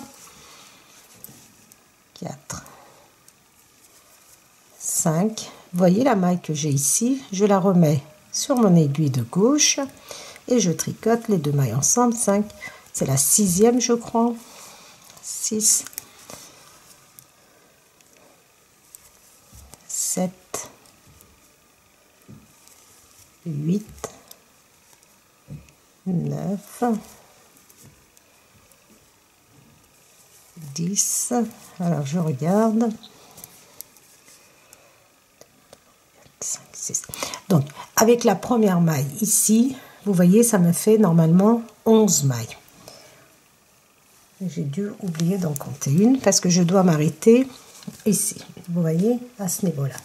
4, 5, vous voyez la maille que j'ai ici, je la remets sur mon aiguille de gauche et je tricote les deux mailles ensemble. 5, c'est la 6e je crois, 6, 7, 8, 9, 10, alors je regarde, 5, 6. Donc avec la première maille ici, vous voyez, ça me fait normalement 11 mailles. J'ai dû oublier d'en compter une parce que je dois m'arrêter ici, vous voyez, à ce niveau-là.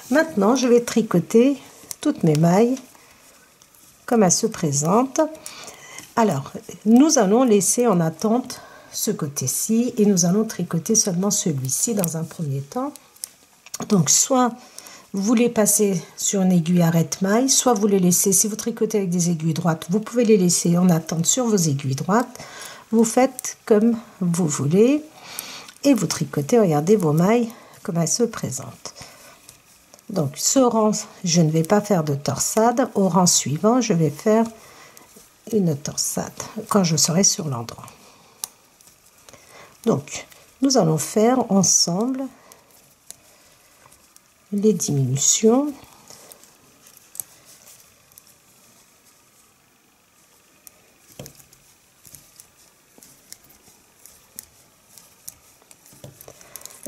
Maintenant, je vais tricoter toutes mes mailles comme elles se présentent. Alors, nous allons laisser en attente ce côté-ci et nous allons tricoter seulement celui-ci dans un premier temps. Donc, soit vous les passez sur une aiguille arrête-maille, soit vous les laissez, si vous tricotez avec des aiguilles droites, vous pouvez les laisser en attente sur vos aiguilles droites. Vous faites comme vous voulez et vous tricotez, regardez vos mailles comme elles se présentent. Donc, ce rang, je ne vais pas faire de torsade. Au rang suivant, je vais faire une torsade quand je serai sur l'endroit. Donc, nous allons faire ensemble les diminutions.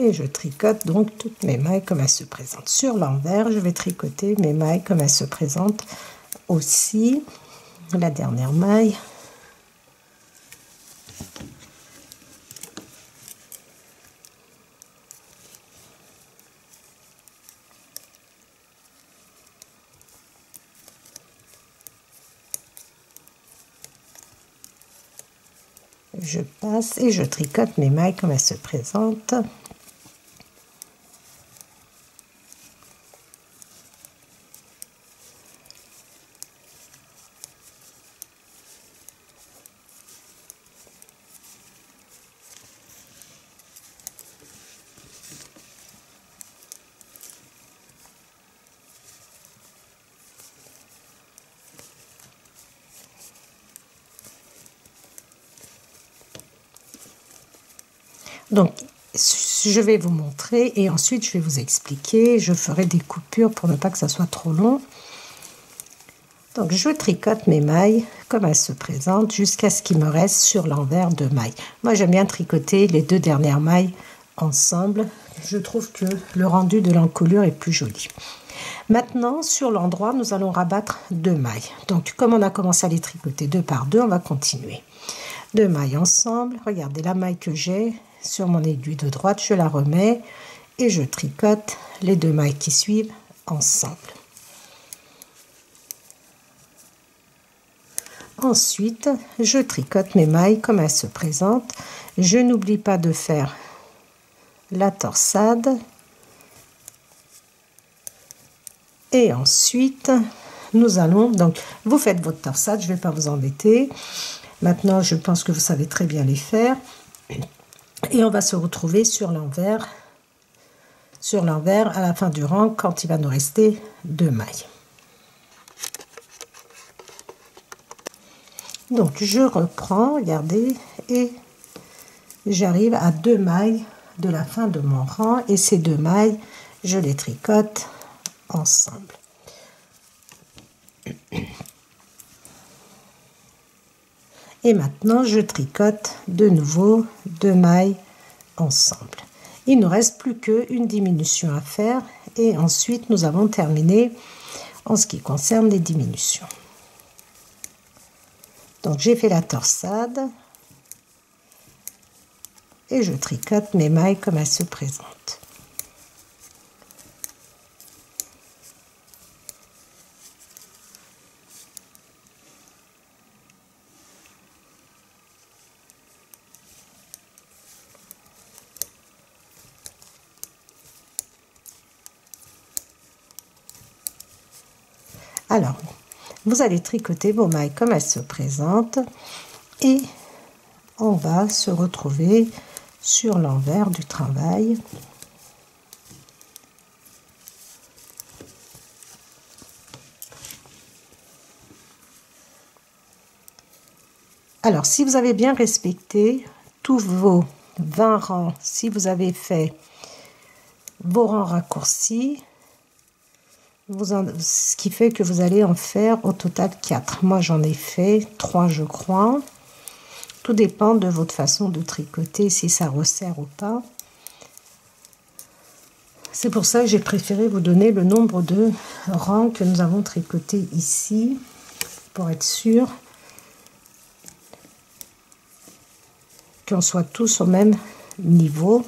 Et je tricote donc toutes mes mailles comme elles se présentent. Sur l'envers, je vais tricoter mes mailles comme elles se présentent aussi. La dernière maille. Je passe et je tricote mes mailles comme elles se présentent. Donc, je vais vous montrer et ensuite je vais vous expliquer. Je ferai des coupures pour ne pas que ça soit trop long. Donc, je tricote mes mailles comme elles se présentent jusqu'à ce qu'il me reste sur l'envers 2 mailles. Moi, j'aime bien tricoter les 2 dernières mailles ensemble. Je trouve que le rendu de l'encolure est plus joli. Maintenant, sur l'endroit, nous allons rabattre 2 mailles. Donc, comme on a commencé à les tricoter 2 par 2, on va continuer. 2 mailles ensemble. Regardez la maille que j'ai sur mon aiguille de droite, je la remets et je tricote les 2 mailles qui suivent ensemble. Ensuite, je tricote mes mailles comme elles se présentent. Je n'oublie pas de faire la torsade. Et ensuite, nous allons, donc, vous faites votre torsade, je ne vais pas vous embêter. Maintenant, je pense que vous savez très bien les faire. Et on va se retrouver sur l'envers à la fin du rang quand il va nous rester 2 mailles. Donc, je reprends, regardez, et j'arrive à 2 mailles de la fin de mon rang. Et ces 2 mailles, je les tricote ensemble. Et maintenant, je tricote de nouveau 2 mailles ensemble. Il ne reste plus qu'une diminution à faire et ensuite nous avons terminé en ce qui concerne les diminutions. Donc j'ai fait la torsade et je tricote mes mailles comme elles se présentent. Alors, vous allez tricoter vos mailles comme elles se présentent et on va se retrouver sur l'envers du travail. Alors, si vous avez bien respecté tous vos 20 rangs, si vous avez fait vos rangs raccourcis, ce qui fait que vous allez en faire au total 4. Moi, j'en ai fait 3, je crois. Tout dépend de votre façon de tricoter, si ça resserre ou pas. C'est pour ça que j'ai préféré vous donner le nombre de rangs que nous avons tricotés ici, pour être sûr qu'on soit tous au même niveau.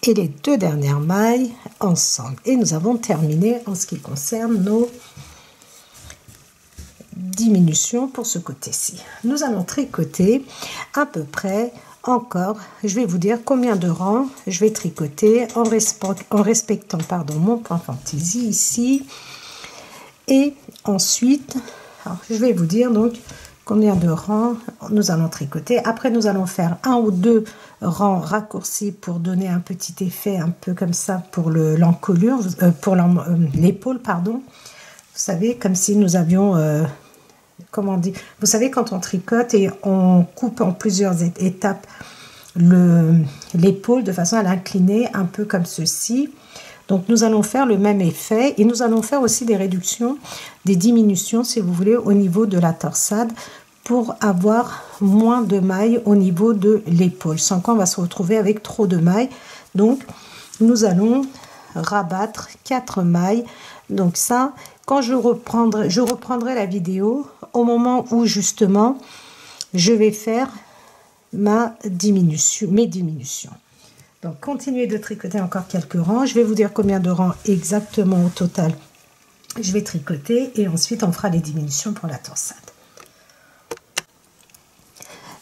Et les deux dernières mailles ensemble. Et nous avons terminé en ce qui concerne nos diminutions pour ce côté-ci. Nous allons tricoter à peu près encore, je vais vous dire combien de rangs je vais tricoter en respectant mon point fantaisie ici. Et ensuite, alors, je vais vous dire donc combien de rangs nous allons tricoter. Après, nous allons faire 1 ou 2 rangs raccourcis pour donner un petit effet un peu comme ça pour l'encolure, pour l'épaule, pardon. Vous savez, comme si nous avions, comment dire, vous savez quand on tricote et on coupe en plusieurs étapes l'épaule de façon à l'incliner un peu comme ceci. Donc nous allons faire le même effet et nous allons faire aussi des réductions, des diminutions si vous voulez au niveau de la torsade pour avoir moins de mailles au niveau de l'épaule, sans qu'on va se retrouver avec trop de mailles. Donc nous allons rabattre 4 mailles. Donc ça, quand je reprendrai la vidéo au moment où justement je vais faire mes diminutions. Donc, continuez de tricoter encore quelques rangs. Je vais vous dire combien de rangs exactement au total je vais tricoter. Et ensuite, on fera les diminutions pour la torsade.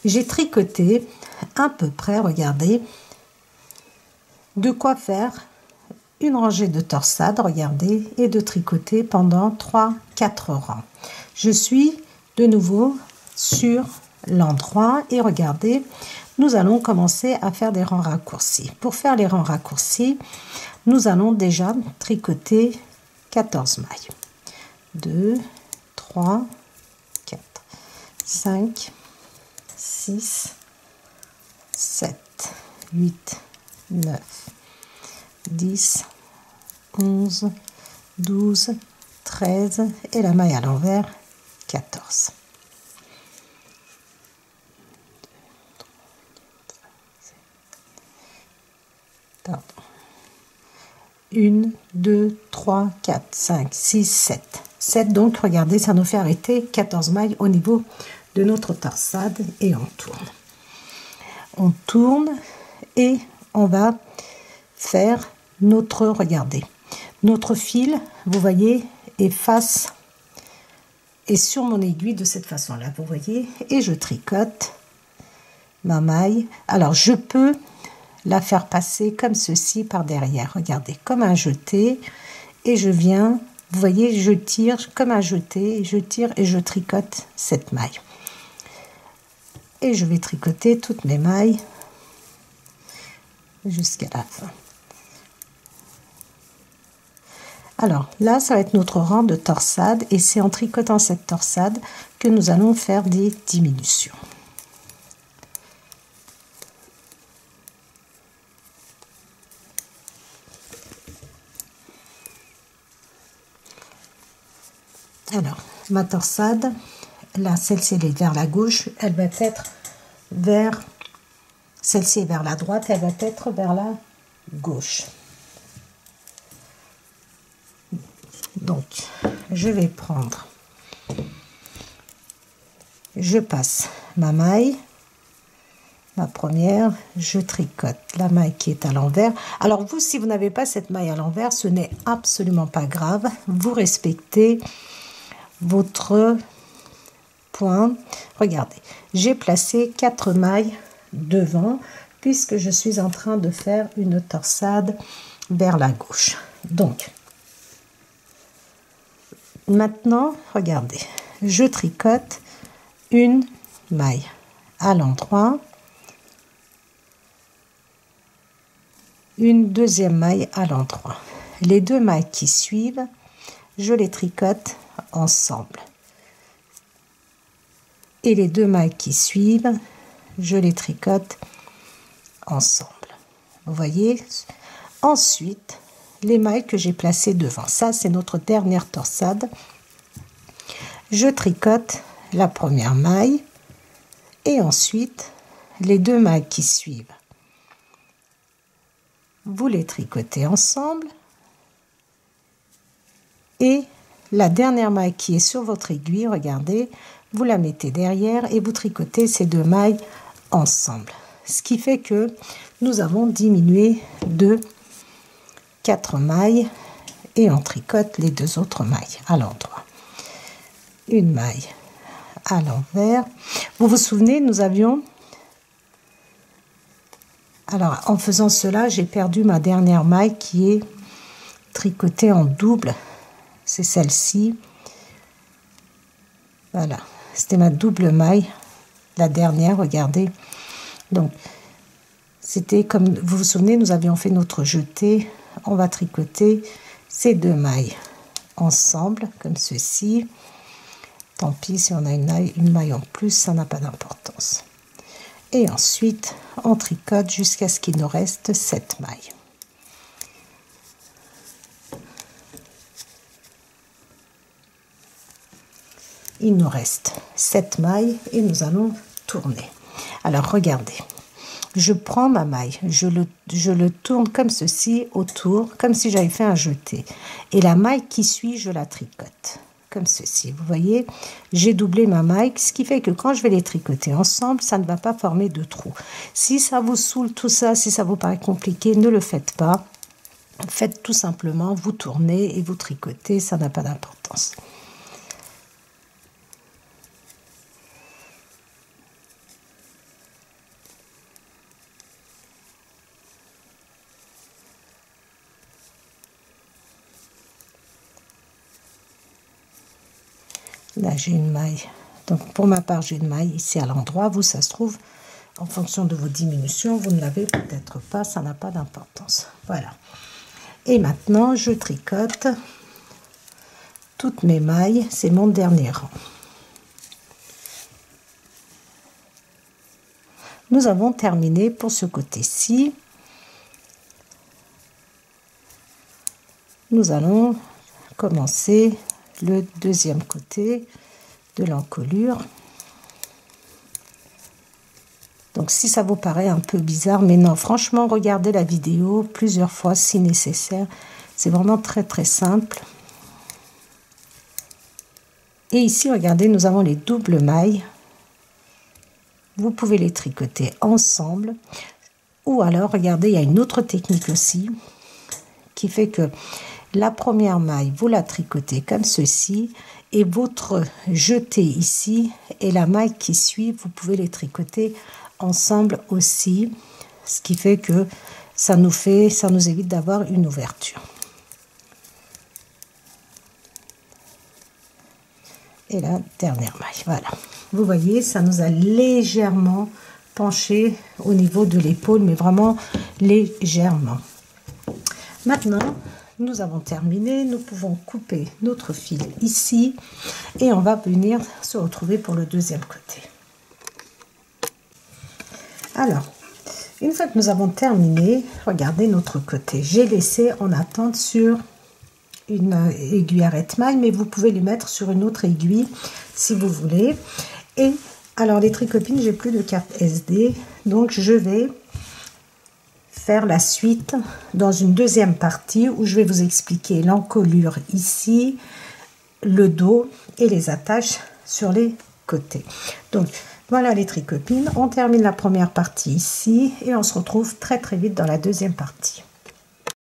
J'ai tricoté à peu près, regardez, de quoi faire une rangée de torsade, regardez, et de tricoter pendant 3-4 rangs. Je suis de nouveau sur l'endroit et regardez, nous allons commencer à faire des rangs raccourcis. Pour faire les rangs raccourcis, nous allons déjà tricoter 14 mailles. 2, 3, 4, 5, 6, 7, 8, 9, 10, 11, 12, 13 et la maille à l'envers, 14. 1, 2, 3, 4, 5, 6, 7. 7, donc regardez, ça nous fait arrêter 14 mailles au niveau de notre torsade et on tourne. On tourne et on va faire notre, regardez, notre fil, vous voyez, est face et sur mon aiguille de cette façon-là, vous voyez, et je tricote ma maille. Alors, je peux la faire passer comme ceci par derrière, regardez, comme un jeté, et je viens, vous voyez, je tire comme un jeté, je tire et je tricote cette maille. Et je vais tricoter toutes mes mailles jusqu'à la fin. Alors là, ça va être notre rang de torsade et c'est en tricotant cette torsade que nous allons faire des diminutions. Alors, ma torsade, là, celle-ci elle est vers la gauche, elle va être vers, celle-ci est vers la droite, elle va être vers la gauche. Donc, je vais prendre, je passe ma maille, ma première, je tricote la maille qui est à l'envers. Alors vous, si vous n'avez pas cette maille à l'envers, ce n'est absolument pas grave. Vous respectez votre point. Regardez, j'ai placé 4 mailles devant puisque je suis en train de faire une torsade vers la gauche. Donc, maintenant, regardez, je tricote une maille à l'endroit, une deuxième maille à l'endroit. Les 2 mailles qui suivent, je les tricote ensemble. Et les 2 mailles qui suivent, je les tricote ensemble. Vous voyez? Ensuite, les mailles que j'ai placées devant. Ça, c'est notre dernière torsade. Je tricote la première maille et ensuite les 2 mailles qui suivent. Vous les tricotez ensemble et la dernière maille qui est sur votre aiguille, regardez, vous la mettez derrière et vous tricotez ces 2 mailles ensemble. Ce qui fait que nous avons diminué de 4 mailles et on tricote les 2 autres mailles à l'endroit. Une maille à l'envers. Vous vous souvenez, nous avions... Alors, en faisant cela, j'ai perdu ma dernière maille qui est tricotée en double. C'est celle-ci. Voilà, c'était ma double maille, la dernière, regardez. Donc, c'était comme, vous vous souvenez, nous avions fait notre jeté. On va tricoter ces 2 mailles ensemble, comme ceci. Tant pis si on a une maille en plus, ça n'a pas d'importance. Et ensuite, on tricote jusqu'à ce qu'il nous reste 7 mailles. Il nous reste 7 mailles et nous allons tourner. Alors, regardez. Je prends ma maille, je le tourne comme ceci autour, comme si j'avais fait un jeté. Et la maille qui suit, je la tricote. Comme ceci, vous voyez, j'ai doublé ma maille, ce qui fait que quand je vais les tricoter ensemble, ça ne va pas former de trou. Si ça vous saoule tout ça, si ça vous paraît compliqué, ne le faites pas. Faites tout simplement, vous tournez et vous tricotez, ça n'a pas d'importance. Là, j'ai une maille. Donc, pour ma part, j'ai une maille ici à l'endroit. Vous, ça se trouve, en fonction de vos diminutions, vous ne l'avez peut-être pas. Ça n'a pas d'importance. Voilà. Et maintenant, je tricote toutes mes mailles. C'est mon dernier rang. Nous avons terminé pour ce côté-ci. Nous allons commencer le deuxième côté de l'encolure. Donc si ça vous paraît un peu bizarre, mais non, franchement, regardez la vidéo plusieurs fois si nécessaire. C'est vraiment très très simple. Et ici, regardez, nous avons les doubles mailles. Vous pouvez les tricoter ensemble. Ou alors, regardez, il y a une autre technique aussi qui fait que la première maille, vous la tricotez comme ceci et votre jeté ici et la maille qui suit, vous pouvez les tricoter ensemble aussi, ce qui fait que ça nous évite d'avoir une ouverture. Et la dernière maille, voilà. Vous voyez, ça nous a légèrement penché au niveau de l'épaule, mais vraiment légèrement. Maintenant, nous avons terminé, nous pouvons couper notre fil ici et on va venir se retrouver pour le deuxième côté. Alors, une fois que nous avons terminé, regardez notre côté. J'ai laissé en attente sur une aiguille arrête-maille, mais vous pouvez les mettre sur une autre aiguille si vous voulez. Et alors les tricopines, j'ai plus de carte SD, donc je vais faire la suite dans une deuxième partie où je vais vous expliquer l'encolure ici, le dos et les attaches sur les côtés. Donc voilà les tricopines, on termine la première partie ici et on se retrouve très vite dans la deuxième partie.